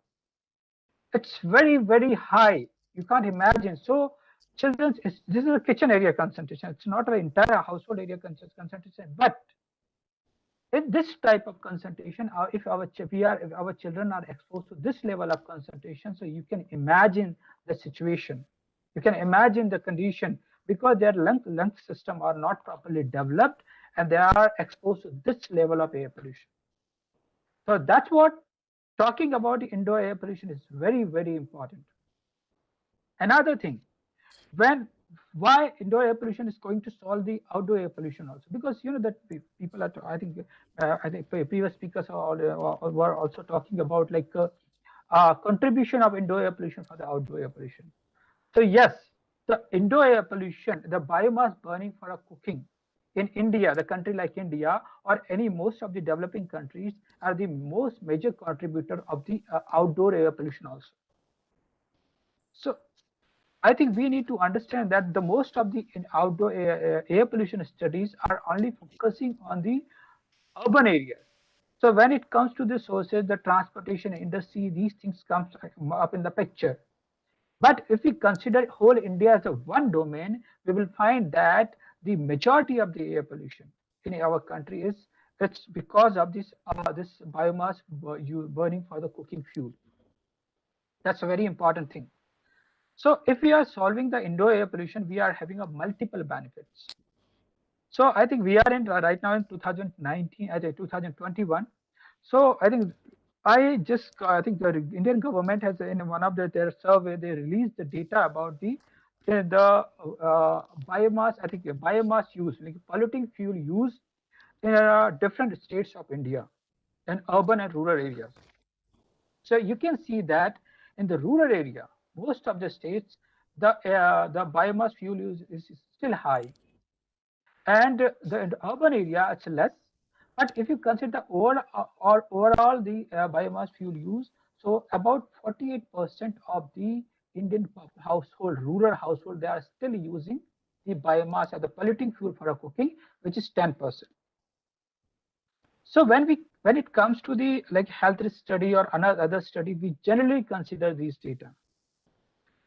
D: It's very, very high. You can't imagine. So children's this is a kitchen area concentration. It's not an entire household area concentration. But in this type of concentration, if our children are exposed to this level of concentration, so you can imagine the situation. You can imagine the condition because their lung system are not properly developed and they are exposed to this level of air pollution. So that's what talking about the indoor air pollution is very, very important. Another thing, why indoor air pollution is going to solve the outdoor air pollution also, because that people are I think previous speakers were also talking about contribution of indoor air pollution for the outdoor air pollution. So yes, the indoor air pollution, the biomass burning for a cooking in India, the country like India or most of the developing countries are the most major contributor of the outdoor air pollution also. So I think we need to understand that the most of the outdoor air pollution studies are only focusing on the urban areas. So when it comes to the sources, the transportation industry, these things come up in the picture. But if we consider whole India as a one domain, we will find that the majority of the air pollution in our country it's because of this biomass burning for the cooking fuel. That's a very important thing. So if we are solving the indoor air pollution, we are having a multiple benefits. So I think we are in right now in 2019, I think 2021. So I think the Indian government has in one of their survey they released the data about the biomass. I think biomass use, like polluting fuel use in different states of India, in urban and rural areas. So you can see that in the rural area, most of the states, the biomass fuel use is still high, and in the urban area it's less. But if you consider overall the biomass fuel use, so about 48% of the Indian household, rural household, they are still using the biomass as the polluting fuel for cooking, which is 10%. So when it comes to the like health study or another study, we generally consider these data.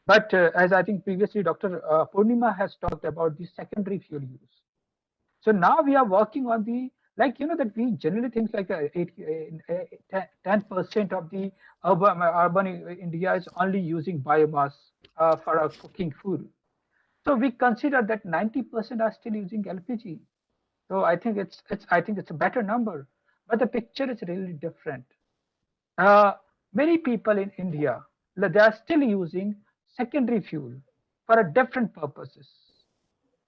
D: But as I think previously Dr. Poornima has talked about the secondary fuel use. So now we are working on the, like, that we generally think like 10% of the urban India is only using biomass for cooking food. So we consider that 90% are still using LPG. So I think it's a better number, but the picture is really different. Many people in India, they are still using secondary fuel for a different purposes.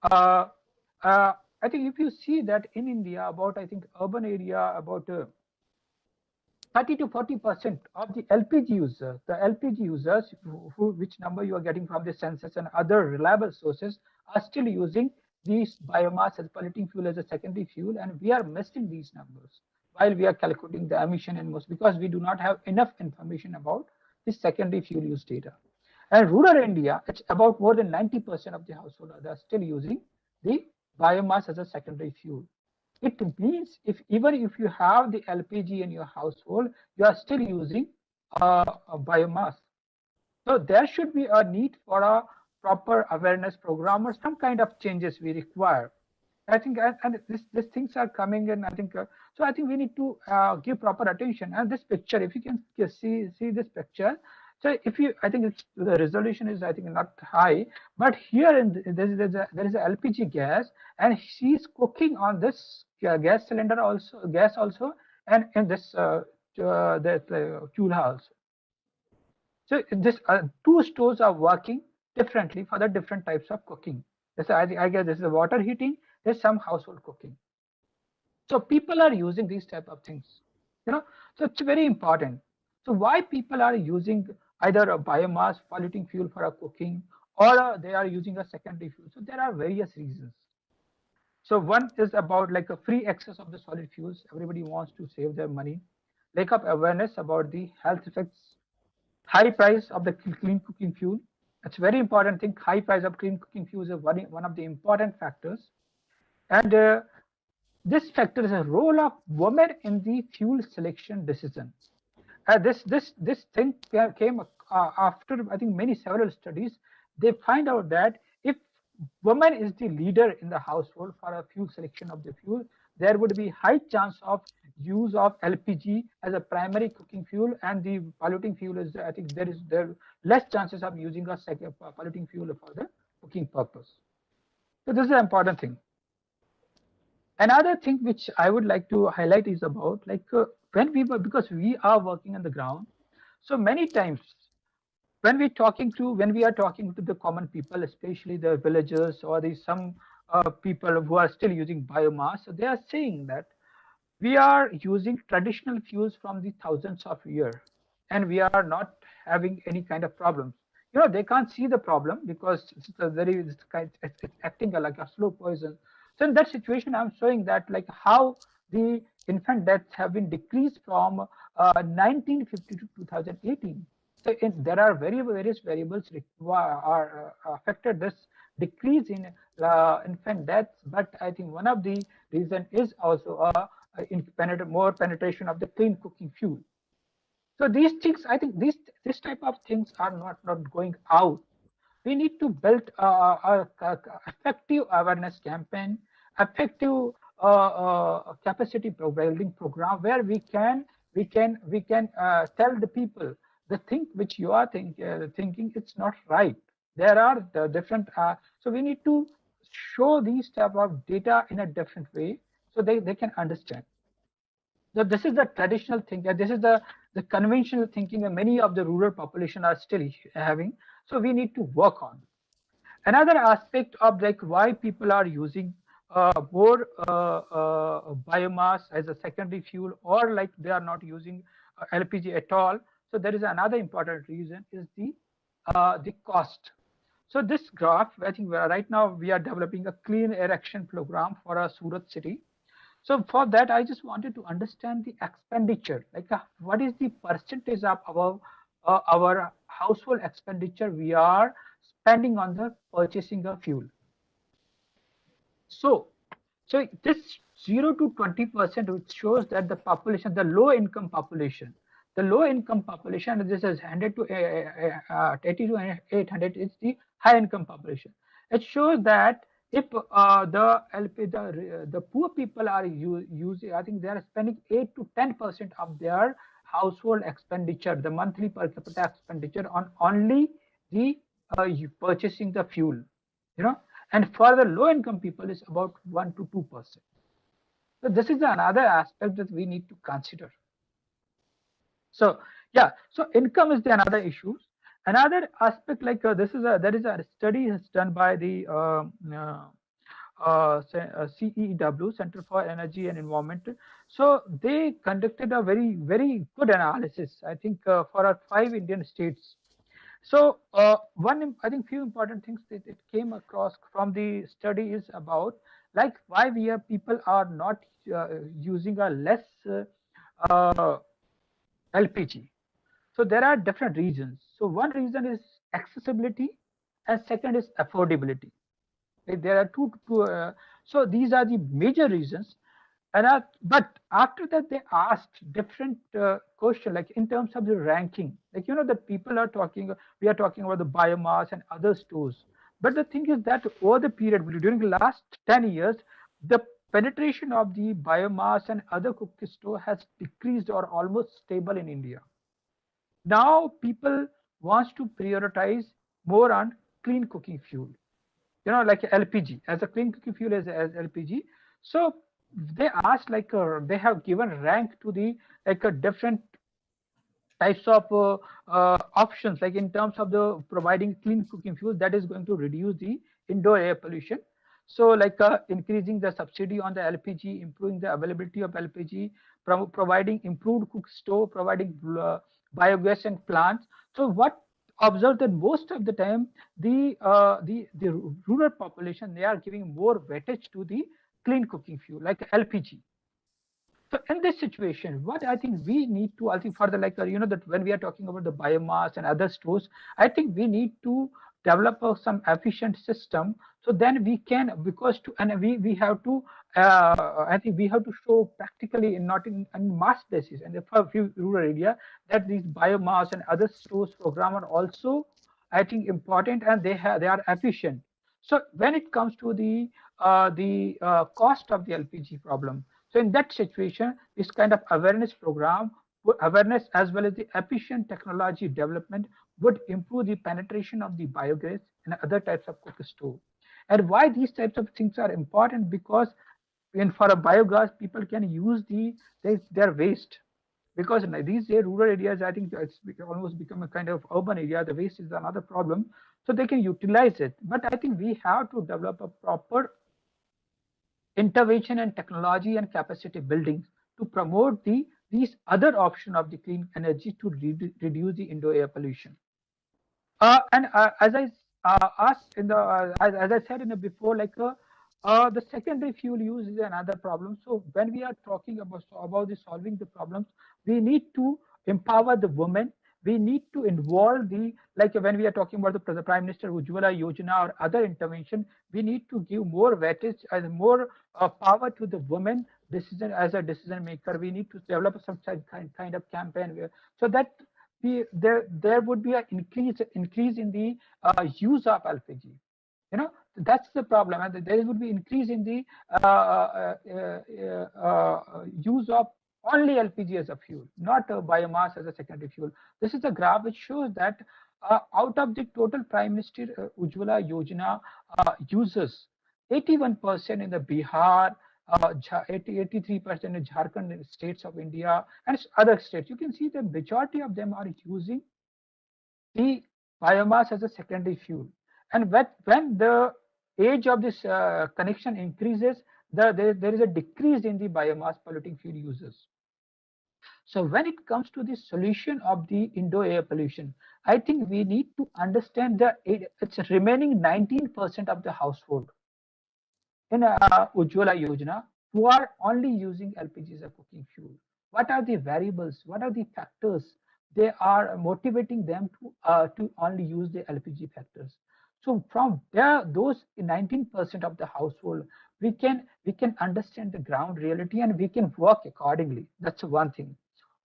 D: Uh, I think if you see that in India, about I think urban area, about 30 to 40% of the LPG users, which number you are getting from the census and other reliable sources, are still using these biomass as polluting fuel as a secondary fuel, and we are missing these numbers while we are calculating the emission and most, because we do not have enough information about the secondary fuel use data. And rural India, it's about more than 90% of the household are still using the biomass as a secondary fuel. It means even if you have the LPG in your household, you are still using a biomass. So there should be a need for a proper awareness program or some kind of changes we require. I think, and these things are coming in. I think so. I think we need to give proper attention. And this picture, if you can see this picture, so if you, I think the resolution is I think not high, but here there is a LPG gas, and she's cooking on this gas cylinder also, and in this the chulha also. So this two stoves are working differently for the different types of cooking. This, I guess this is water heating. There's some household cooking. So people are using these type of things, So it's very important. So why people are using either a biomass polluting fuel for a cooking, or they are using a secondary fuel? So there are various reasons. So one is about like a free access of the solid fuels. Everybody wants to save their money. Lack of awareness about the health effects. High price of the clean cooking fuel. It's a very important thing. High price of clean cooking fuel is one of the important factors. And this factor is a role of women in the fuel selection decision. This thing came after I think several studies. They find out that if woman is the leader in the household for a fuel selection of the fuel, there would be high chance of use of LPG as a primary cooking fuel, and the polluting fuel is I think there less chances of using a second polluting fuel for the cooking purpose. So this is an important thing. Another thing which I would like to highlight is about like when because we are working on the ground, so many times when we are talking to the common people, especially the villagers or the some people who are still using biomass, so they are saying that we are using traditional fuels from the thousands of years, and we are not having any kind of problems. They can't see the problem because it's acting like a slow poison. So in that situation, I'm showing that like how the infant deaths have been decreased from 1950 to 2018. So there are various variables are affected this decrease in infant deaths, but I think one of the reason is also more penetration of the clean cooking fuel. So these things, I think this type of things are not going out. We need to build a effective awareness campaign, effective capacity building program where we can tell the people the thing which you are thinking it's not right. There are the different, so we need to show these type of data in a different way so they can understand. So this is the traditional thinking, this is the conventional thinking that many of the rural population are still having. So we need to work on. Another aspect of like why people are using more biomass as a secondary fuel, or like they are not using LPG at all. So there is another important reason is the cost. So this graph, I think right now we are developing a clean air action program for our Surat city. So for that, I just wanted to understand the expenditure, like what is the percentage of our household expenditure we are spending on the purchasing of fuel. So this 0 to 20%, which shows that the population, the low income population, this is 100 to 80 to 800 is the high income population. It shows that if the poor people are using, I think they are spending 8 to 10% of their household expenditure, the monthly per capita expenditure, on only the purchasing the fuel, and for the low income people is about 1 to 2%. So this is another aspect that we need to consider. So yeah, so income is the another issue. Another aspect, like there is a study has done by the CEW, Center for Energy and Environment. So they conducted a very good analysis, I think, for our 5 Indian states. So I think few important things that it came across from the study is about like why people are not using a less LPG. So there are different reasons. So one reason is accessibility, and second is affordability. There are two so these are the major reasons. And but after that they asked different question, like in terms of the ranking, like that people are talking, we are talking about the biomass and other stores. But the thing is that over the period during the last 10 years, the penetration of the biomass and other cooking store has decreased or almost stable in India. Now people wants to prioritize more on clean cooking fuel, like LPG as a clean cooking fuel as LPG. So they asked, like they have given rank to the like a different types of options, like in terms of the providing clean cooking fuel that is going to reduce the indoor air pollution. So like increasing the subsidy on the LPG, improving the availability of LPG, providing improved cook stove, providing biogas and plants. So what observed that most of the time the rural population, they are giving more weightage to the clean cooking fuel like LPG. So in this situation, what I think we need to, I think further, like that when we are talking about the biomass and other stores, I think we need to develop some efficient system. So then we can, because to, and we have to, I think we have to show practically, and not in mass basis, and for a few rural area, that these biomass and other stores program are also, I think, important, and they are efficient. So when it comes to the cost of the LPG problem, so in that situation, this kind of awareness program, awareness as well as the efficient technology development would improve the penetration of the biogas and other types of cook stove. And why these types of things are important? Because for a biogas, people can use their waste. Because in these rural areas, I think it's almost become a kind of urban area. The waste is another problem, so they can utilize it. But I think we have to develop a proper intervention and technology and capacity building to promote these other option of the clean energy to reduce the indoor air pollution. And as I asked in the as I said in the before, like the secondary fuel use is another problem. So when we are talking about solving the problems, we need to empower the women. We need to involve like when we are talking about the Prime Minister Ujjwala Yojana or other intervention, we need to give more weightage and more power to the women decision as a decision maker. We need to develop some kind of campaign so that there would be an increase in the use of LPG. That's the problem, and there would be increase in the use of only LPG as a fuel, not biomass as a secondary fuel. This is a graph which shows that out of the total Prime Minister Ujjwala Yojana users, 81% in the Bihar, 83% in Jharkhand, in states of India, and other states. You can see the majority of them are using the biomass as a secondary fuel. And when the age of this connection increases, there is a decrease in the biomass polluting fuel users. So when it comes to the solution of the indoor air pollution, I think we need to understand that it's remaining 19% of the household in Ujjwala Yojana who are only using LPG as a cooking fuel. What are the variables? What are the factors they are motivating them to only use the LPG factors? So from there, those 19% of the household, we can understand the ground reality and we can work accordingly. That's one thing.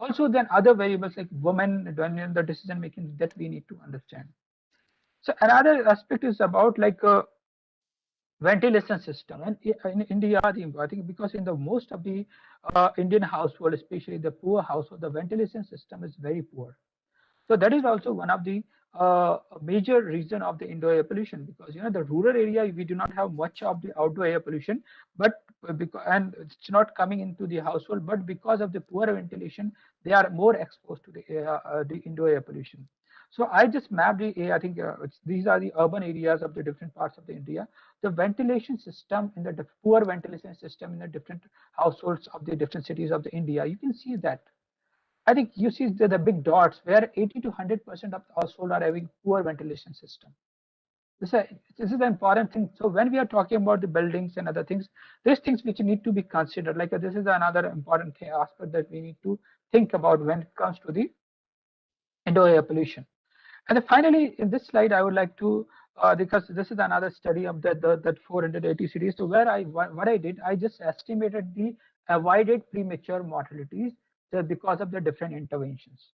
D: Also, then other variables like women in the decision making that we need to understand. So another aspect is about like ventilation system. And in India, I think because in the most of the Indian household, especially the poor household, the ventilation system is very poor. So that is also one of the major reason of the indoor air pollution, because the rural area we do not have much of the outdoor air pollution, but because and it's not coming into the household, but because of the poor ventilation, they are more exposed to the indoor air pollution. So I just mapped I think these are the urban areas of the different parts of the India. The ventilation system in the poor ventilation system in the different households of the different cities of the India. You can see that. I think you see the big dots where 80 to 100% of the household are having poor ventilation system. This is an important thing. So when we are talking about the buildings and other things, these things which need to be considered. Like this is another important aspect that we need to think about when it comes to the indoor air pollution. And then finally, in this slide, I would like to, because this is another study of that 480 cities. So what I did, I just estimated the avoided premature mortalities because of the different interventions.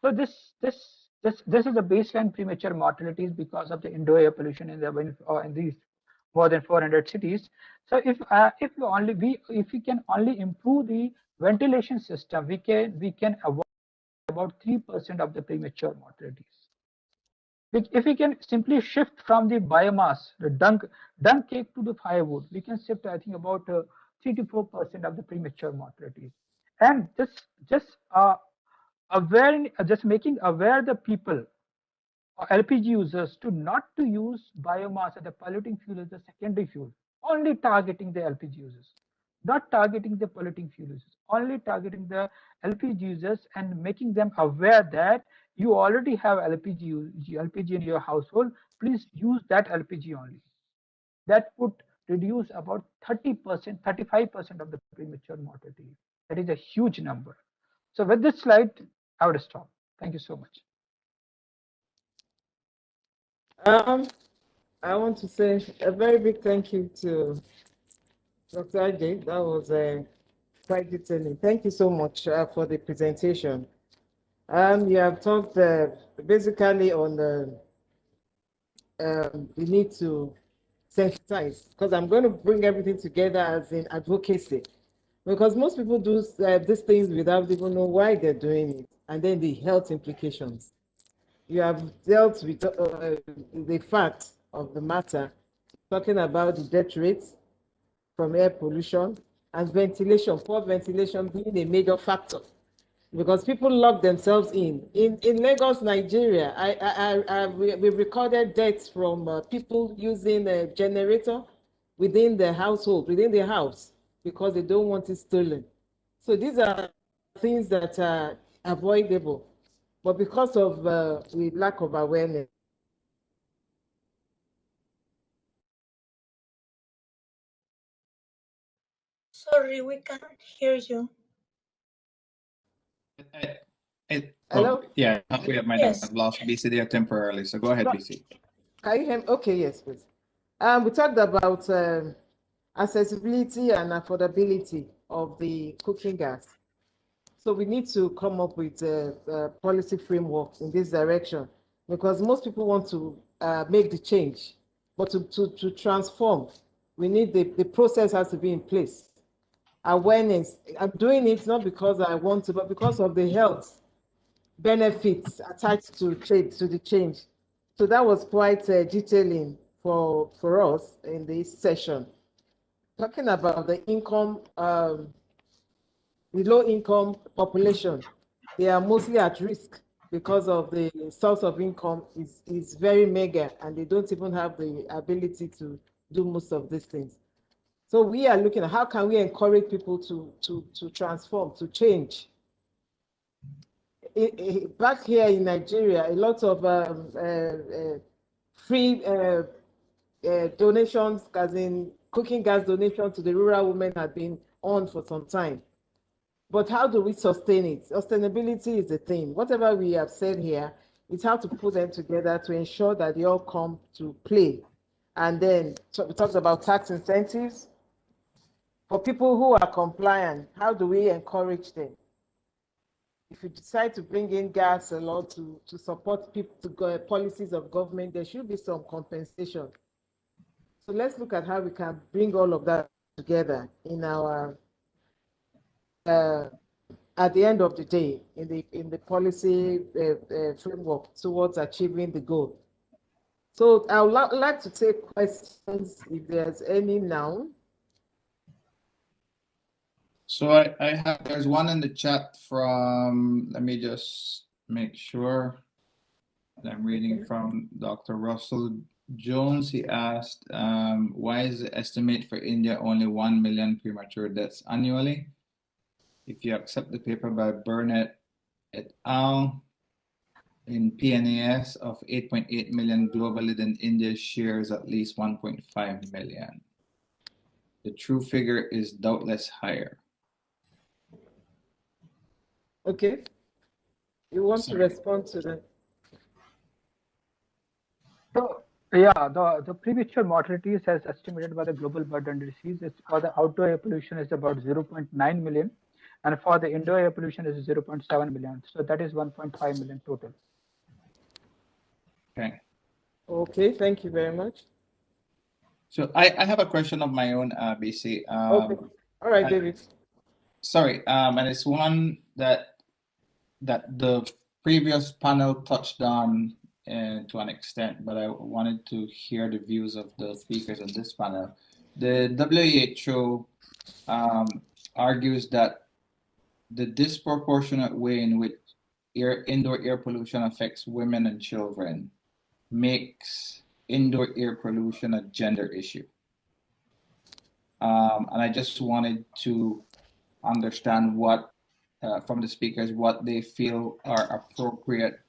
D: So this is the baseline premature mortalities because of the indoor air pollution in these more than 400 cities. So if we can only improve the ventilation system, we can avoid about 3% of the premature mortalities. If we can simply shift from the biomass, the dung cake to the firewood, we can shift, I think, about 3 to 4% of the premature mortalities. And just making aware the people or LPG users to not to use biomass as a polluting fuel as a secondary fuel, only targeting the LPG users, not targeting the polluting fuel users, only targeting the LPG users and making them aware that you already have LPG in your household, please use that LPG only. That would reduce about 30%, 35% of the premature mortality. That is a huge number. So with this slide, I would stop. Thank you so much.
A: I want to say a very big thank you to Dr. Ajay. That was quite detailing. Thank you so much for the presentation. You have talked basically on the need to sensitize, because I'm going to bring everything together as in advocacy, because most people do these things without even know why they're doing it, and then the health implications. You have dealt with the fact of the matter, talking about the death rates from air pollution and ventilation, poor ventilation being a major factor, because people lock themselves in. In Lagos, Nigeria, we recorded deaths from people using a generator within the household, within the house, because they don't want it stolen. So these are things that are avoidable, but because of the lack of awareness.
C: Sorry, we cannot hear you.
A: Hello?
E: Yeah, we might
C: Yes.
E: have lost BC there temporarily. So go ahead, BC.
A: Can you hear me? Okay, yes, please. We talked about accessibility and affordability of the cooking gas. So we need to come up with a policy framework in this direction, because most people want to make the change, but to transform, we need the process has to be in place. Awareness. I'm doing it not because I want to, but because of the health benefits attached to the change. So that was quite detailing for us in this session. Talking about the income, the low-income population, they are mostly at risk because of the source of income is very meager, and they don't even have the ability to do most of these things. So we are looking at how can we encourage people to transform, to change. Back here in Nigeria, a lot of free donations, as in cooking gas donation to the rural women, have been on for some time. But how do we sustain it? Sustainability is the thing. Whatever we have said here, it's how to put them together to ensure that they all come to play. And then we talked about tax incentives. For people who are compliant, how do we encourage them? If you decide to bring in gas a lot to support people, to go policies of government, there should be some compensation. So let's look at how we can bring all of that together in our at the end of the day in the policy framework towards achieving the goal. So I would like to take questions if there's any now.
E: So there's one in the chat from, let me just make sure that I'm reading from Dr. Russell Jones. He asked, why is the estimate for India only 1 million premature deaths annually? If you accept the paper by Burnett et al. In PNAS of 8.8 million globally, then India shares at least 1.5 million. The true figure is doubtless higher.
A: Okay. You want to respond to that?
D: So, yeah, the premature mortality is as estimated by the Global Burden Disease. It's for the outdoor air pollution is about 0.9 million, and for the indoor air pollution is 0.7 million. So that is 1.5 million total.
E: Okay.
A: Okay, thank you very much.
E: So I have a question of my own, BC.
A: Okay. All right, David.
E: Sorry, and it's one that the previous panel touched on to an extent, but I wanted to hear the views of the speakers on this panel. The WHO argues that the disproportionate way in which indoor air pollution affects women and children makes indoor air pollution a gender issue. And I just wanted to understand what, from the speakers, what they feel are appropriate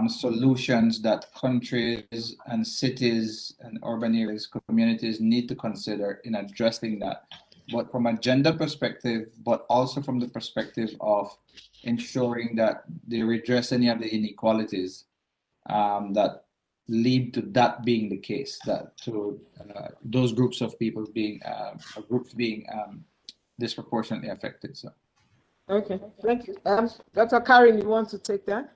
E: solutions that countries and cities and urban areas, communities need to consider in addressing that, but from a gender perspective, but also from the perspective of ensuring that they redress any of the inequalities that lead to that being the case, that to those groups of people being disproportionately affected. So,
A: Okay, thank you. Dr. Karen, you want to take that?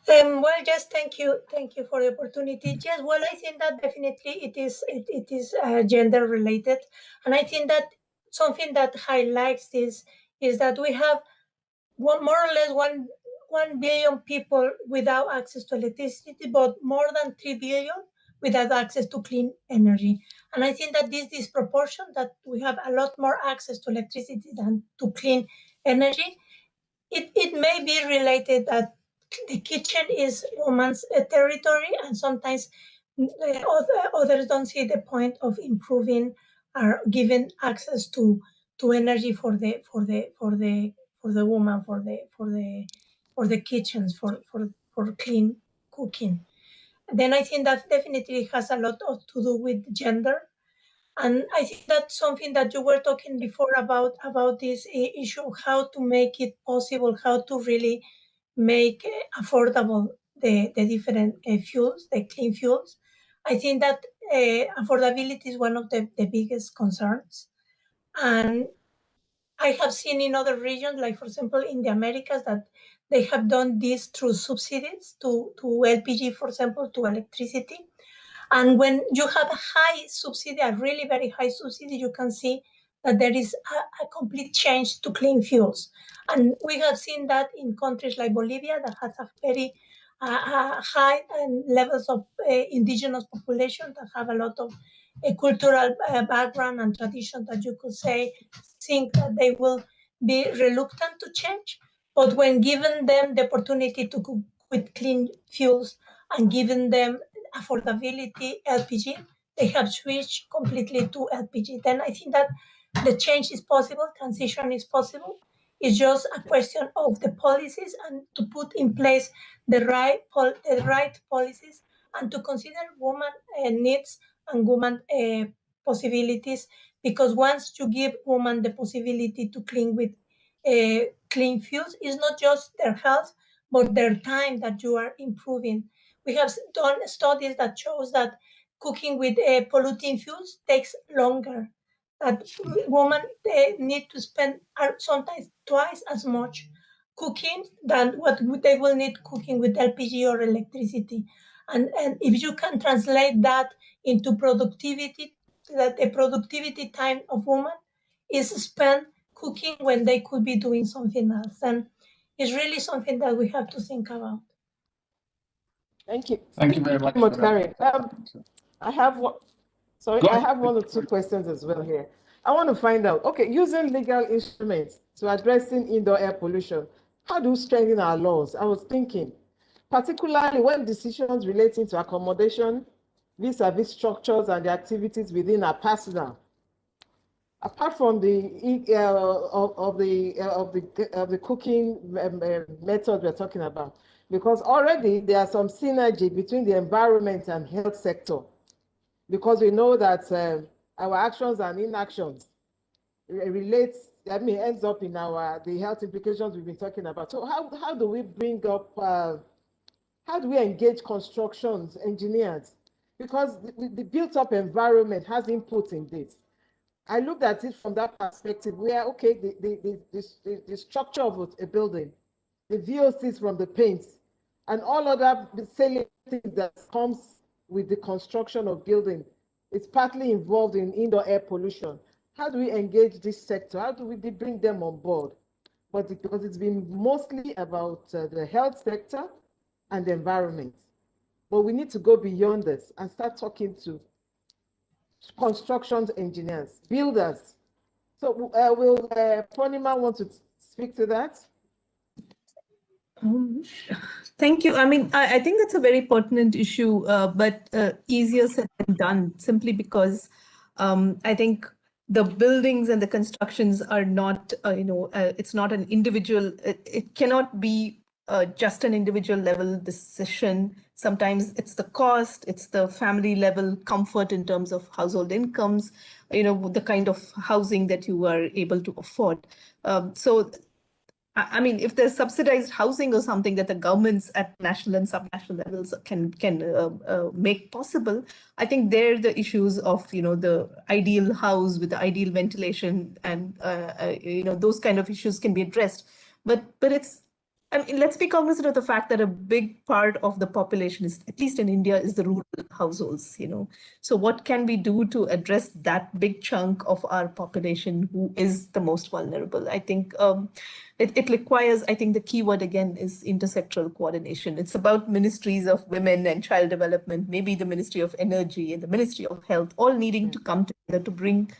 C: Well, just thank you for the opportunity. Yes, well, I think that definitely it is gender related, and I think that something that highlights this is that we have more or less 1 billion people without access to electricity, but more than 3 billion without access to clean energy. And I think that this disproportion, that we have a lot more access to electricity than to clean energy, it may be related that the kitchen is woman's territory, and sometimes others don't see the point of improving or giving access to energy for the woman, for the kitchens, for clean cooking. Then I think that definitely has a lot to do with gender. And I think that's something that you were talking before about this issue, how to make it possible, how to really make affordable the different fuels, the clean fuels. I think that affordability is one of the biggest concerns. And I have seen in other regions, like for example in the Americas, that they have done this through subsidies to LPG, for example, to electricity. And when you have a high subsidy, a really very high subsidy, you can see that there is a complete change to clean fuels. And we have seen that in countries like Bolivia, that has a very high levels of indigenous population that have a lot of cultural background and tradition that you could say think that they will be reluctant to change. But when given them the opportunity to cook with clean fuels and given them affordability LPG, they have switched completely to LPG. Then I think that the change is possible, transition is possible. It's just a question of the policies and to put in place the right policies and to consider women needs and women possibilities, because once you give women the possibility to clean with clean fuels, it's not just their health but their time that you are improving. We have done studies that shows that cooking with polluting fuels takes longer, that women need to spend sometimes twice as much cooking than what they will need cooking with LPG or electricity. And if you can translate that into productivity, that the productivity time of women is spent cooking when they could be doing something else. And it's really something that we have to think about.
A: Thank you.
E: Thank you very much for
A: Karen.
E: that.
A: I have one. Sorry,
E: Go
A: I
E: ahead.
A: have one or two questions as well here. I want to find out, okay, using legal instruments to addressing indoor air pollution, how do we strengthen our laws? I was thinking, particularly when decisions relating to accommodation, vis-a-vis structures and the activities within our personnel, apart from the cooking method we're talking about, because already there are some synergy between the environment and health sector, because we know that our actions and inactions relates, ends up in the health implications we've been talking about. So how do we bring up, how do we engage constructions, engineers? Because the built-up environment has input in this. I looked at it from that perspective where, okay, the structure of a building, the VOCs from the paints, and all other salient things that comes with the construction of building, it's partly involved in indoor air pollution. How do we engage this sector? How do we bring them on board? But because it's been mostly about the health sector and the environment. But we need to go beyond this and start talking to construction engineers, builders. So will Poornima want to speak to that?
B: Thank you. I mean, I think that's a very pertinent issue, but easier said than done, simply because I think the buildings and the constructions are not, it's not an individual, it cannot be just an individual level decision. Sometimes it's the cost, it's the family level comfort in terms of household incomes, the kind of housing that you are able to afford. So I mean, if there's subsidized housing or something that the governments at national and subnational levels can make possible, I think there the issues of the ideal house with the ideal ventilation and those kind of issues can be addressed. But it's, I mean, let's be cognizant of the fact that a big part of the population is, at least in India, is the rural households, So what can we do to address that big chunk of our population who is the most vulnerable? I think it requires, I think the key word again is intersectoral coordination. It's about ministries of women and child development, maybe the Ministry of Energy and the Ministry of Health, all needing to come together to bring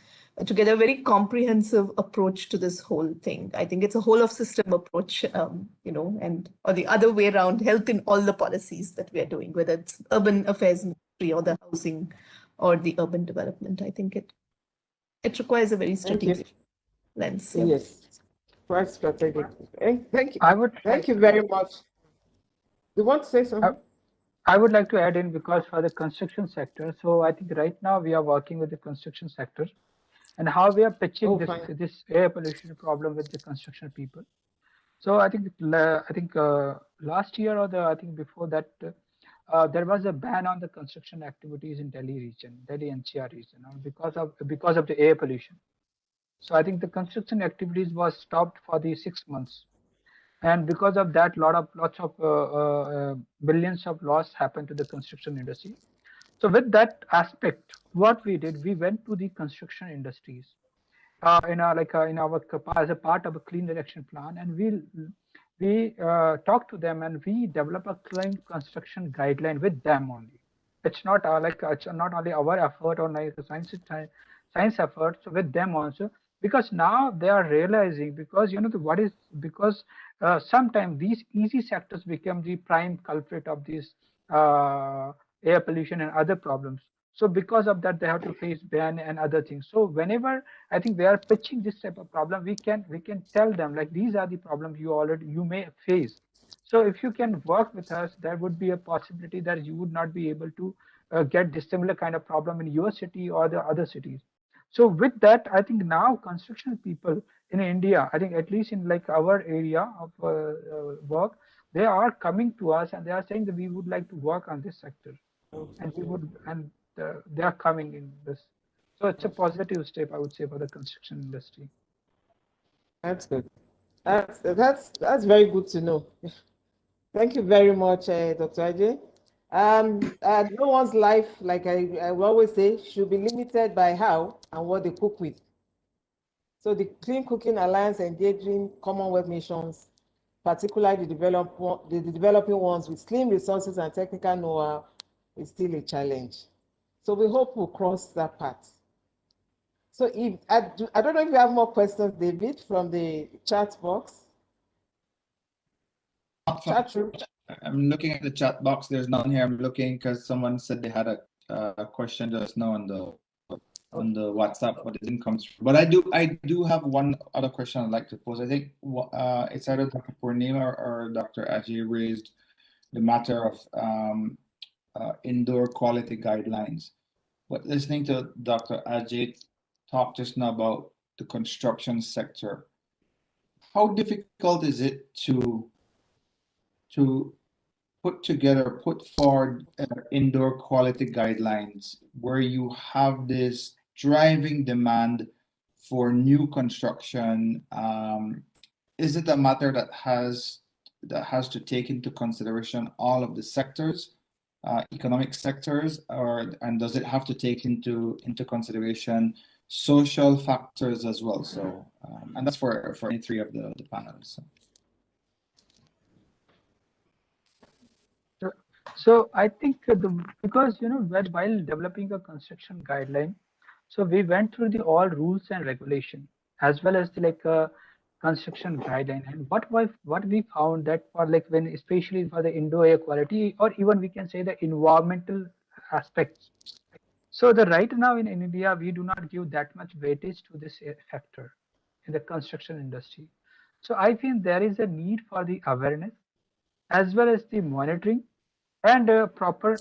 B: together a very comprehensive approach to this whole thing. I think it's a whole of system approach, or the other way around, health in all the policies that we are doing, whether it's urban affairs ministry or the housing or the urban development. I think it requires a very strategic lens. Yeah.
A: Yes, quite strategic. Thank you.
D: I would.
A: Thank you very much. You want to say something?
D: I would like to add in, because for the construction sector, so I think right now we are working with the construction sector and how we are pitching this air pollution problem with the construction people. So I think last year or I think before that, there was a ban on the construction activities in Delhi region, Delhi NCR region, because of the air pollution. So I think the construction activities was stopped for the 6 months, and because of that, lots of billions of loss happened to the construction industry. So with that aspect, what we did, we went to the construction industries in our as a part of a clean direction plan, and we talk to them and we develop a clean construction guideline with them only. It's not it's not only our effort or like a science effort, so with them also, because now they are realizing, because because sometimes these easy sectors become the prime culprit of these air pollution and other problems. So because of that, they have to face ban and other things. So whenever I think they are pitching this type of problem, we can tell them like these are the problems you may face. So if you can work with us, there would be a possibility that you would not be able to get this similar kind of problem in your city or the other cities. So with that, I think now construction people in India, I think at least in like our area of work, they are coming to us and they are saying that we would like to work on this sector, and we would and they are coming in this. So it's a positive step, I would say, for the construction industry.
A: That's good. That's very good to know. Thank you very much, Dr. Ajay. No one's life, like I will always say, should be limited by how and what they cook with. So the Clean Cooking Alliance engaging Commonwealth nations, particularly the developing ones with slim resources and technical know-how, is still a challenge. So we hope we'll cross that path. So if I don't know if you have more questions, David, from the chat box. Chat room.
E: I'm looking at the chat box. There's none here. I'm looking because someone said they had a question just now on the WhatsApp, but it didn't come through. But I do have one other question I'd like to pose. I think it's either Dr. Poornima or Dr. Ajay raised the matter of indoor quality guidelines. But listening to Dr. Ajay talk just now about the construction sector, how difficult is it to put forward indoor quality guidelines where you have this driving demand for new construction? Is it a matter that has to take into consideration all of the sectors, economic sectors, and does it have to take into consideration social factors as well? So, and that's for any three of the panels. So.
D: So I think because while developing a construction guideline, so we went through the all rules and regulation as well as the construction guideline, and what we found that for when especially for the indoor air quality, or even we can say the environmental aspects. So the right now in India we do not give that much weightage to this factor in the construction industry. So I feel there is a need for the awareness as well as the monitoring and proper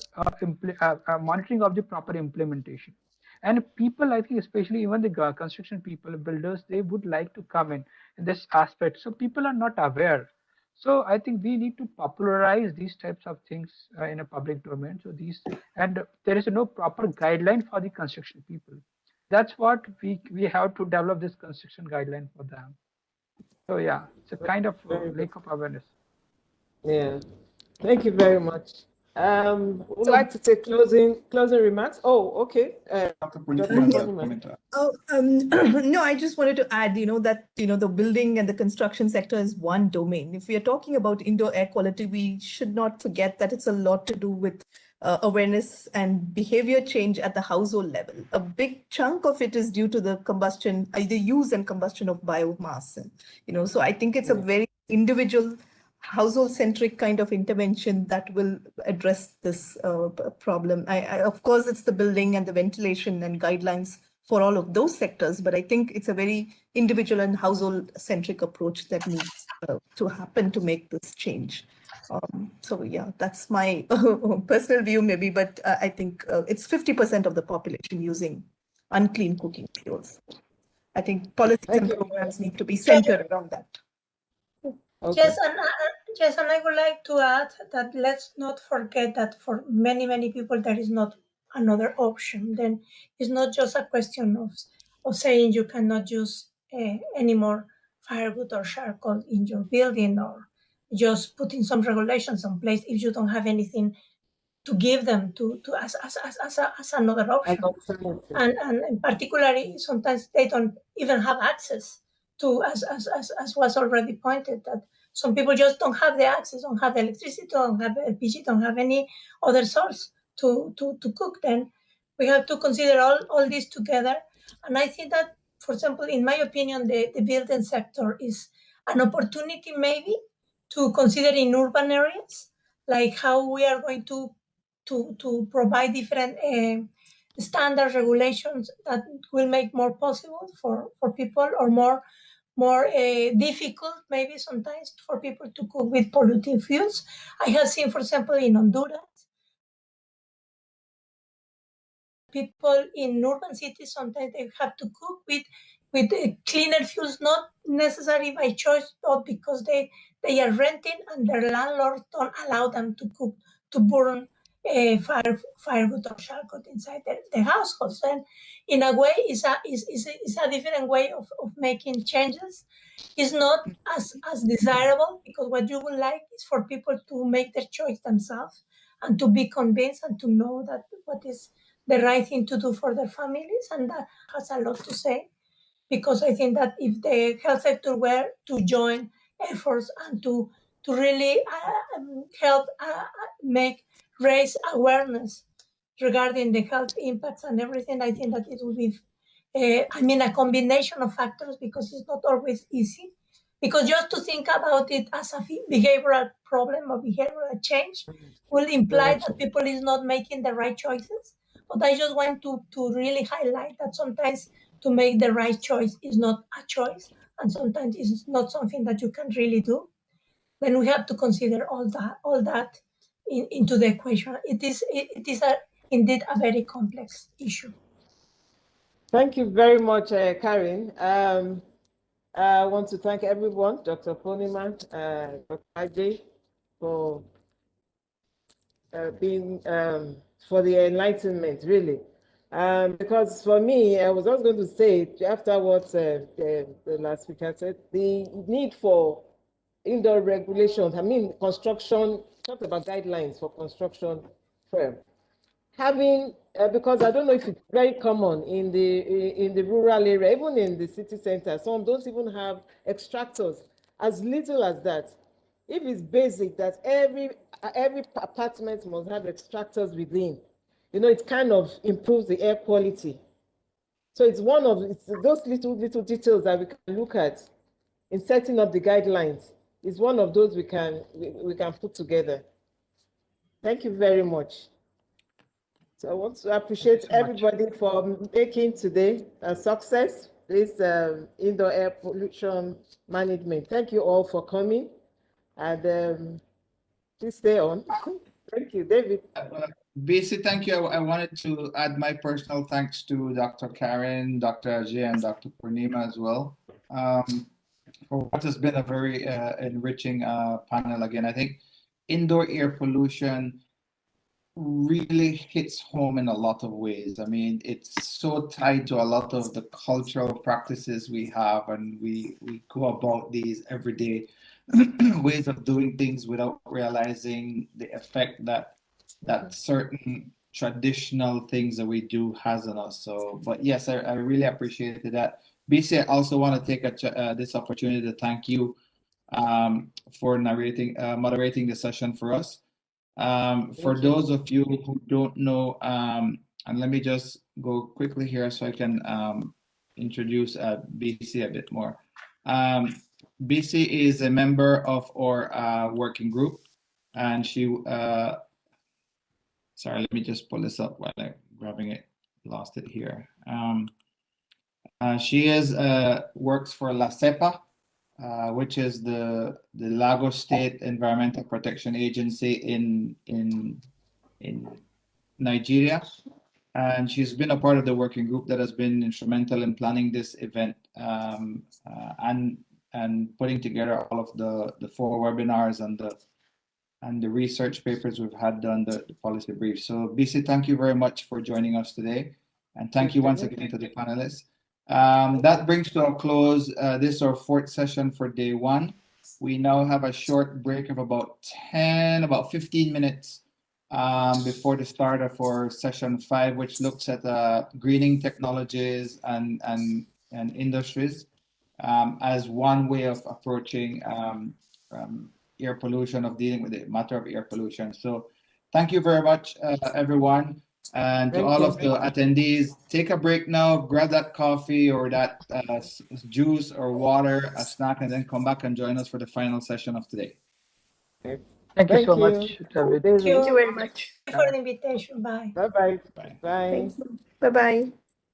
D: monitoring of the proper implementation. And people, I think, especially even the construction people, builders, they would like to come in this aspect. So people are not aware. So I think we need to popularize these types of things in a public domain. So there is no proper guideline for the construction people. That's what we have to develop this construction guideline for them. So yeah, it's a kind of lack of awareness.
A: Yeah, thank you very much. Would like to take closing remarks. Oh, okay.
B: No, I just wanted to add, that the building and the construction sector is one domain. If we are talking about indoor air quality, we should not forget that it's a lot to do with awareness and behavior change at the household level. A big chunk of it is due to the use and combustion of biomass. So I think it's a very individual, household-centric kind of intervention that will address this problem. Of course, it's the building and the ventilation and guidelines for all of those sectors, but I think it's a very individual and household-centric approach that needs to happen to make this change. So yeah, that's my personal view maybe, but I think it's 50% of the population using unclean cooking fuels. I think policies and programs need to be centered around that.
C: Okay. Yes, and I would like to add that let's not forget that for many, many people, there is not another option. Then it's not just a question of saying you cannot use any more firewood or charcoal in your building, or just putting some regulations in place if you don't have anything give them as another option. And particularly, sometimes they don't even have access to, as was already pointed, that some people just don't have the access, don't have the electricity, don't have LPG, don't have any other source to cook. Then we have to consider all this together. And I think that, for example, in my opinion, the building sector is an opportunity maybe to consider in urban areas, like how we are going to provide different standard regulations that will make more possible for people, or more difficult maybe sometimes for people to cook with polluting fuels. I have seen, for example, in Honduras, people in urban cities sometimes they have to cook with cleaner fuels, not necessarily by choice, but because they are renting and their landlords don't allow them to cook, to burn firewood or charcoal inside their households. And in a way, it's a different way of making changes. It's not as desirable, because what you would like is for people to make their choice themselves and to be convinced and to know that what is the right thing to do for their families, and that has a lot to say. Because I think that if the health sector were to join efforts and to really help raise awareness regarding the health impacts and everything, I think that it will be, a combination of factors, because it's not always easy. Because just to think about it as a behavioral problem or behavioral change will imply that people is not making the right choices. But I just want to really highlight that sometimes to make the right choice is not a choice, and sometimes it's not something that you can really do. Then we have to consider all that into the equation. It is indeed a very complex issue.
A: Thank you very much, Karen. I want to thank everyone, Dr. Poornima, Dr. Ajay, for being for the enlightenment, really. Because for me, I was also going to say, after what the last speaker said, the need for indoor regulations, construction, talk about guidelines for construction firm. Having, because I don't know if it's very common in the rural area, even in the city center, some don't even have extractors, as little as that. If it's basic that every apartment must have extractors within, it kind of improves the air quality. So it's those little details that we can look at in setting up the guidelines. It's one of those we can put together. Thank you very much. So I want to appreciate everybody for making today a success, this indoor air pollution management. Thank you all for coming, and please stay on. Thank you, David.
E: BC, thank you. I wanted to add my personal thanks to Dr. Karen, Dr. Ajay, and Dr. Poornima as well, for what has been a very enriching panel. Again, I think indoor air pollution really hits home in a lot of ways. I mean, it's so tied to a lot of the cultural practices we have, and we go about these everyday ways of doing things without realizing the effect that certain traditional things that we do has on us. So, but yes, I really appreciated that. BC, I also want to take this opportunity to thank you for moderating the session for us. For those of you who don't know, and let me just go quickly here so I can introduce BC a bit more. BC is a member of our working group, and she, sorry, let me just pull this up while I'm grabbing it, lost it here. She works for La CEPA, which is the Lagos State Environmental Protection Agency in Nigeria, and she's been a part of the working group that has been instrumental in planning this event and putting together all of the 4 webinars and the research papers we've had done, the policy brief. So BC, thank you very much for joining us today, and thank you once again to the panelists. That brings to a close this is our 4th session for day 1. We now have a short break of about 15 minutes before the start of our session 5, which looks at greening technologies and industries as one way of approaching air pollution, of dealing with the matter of air pollution. So thank you very much, everyone. And to all of the attendees, take a break now, grab that coffee or that juice or water, a snack, and then come back and join us for the final session of today.
D: Thank you so much, David.
B: Thank you very much.
C: Thank you for the invitation. Bye.
A: Bye-bye.
E: Bye.
A: Bye.
B: Thank you. Bye-bye.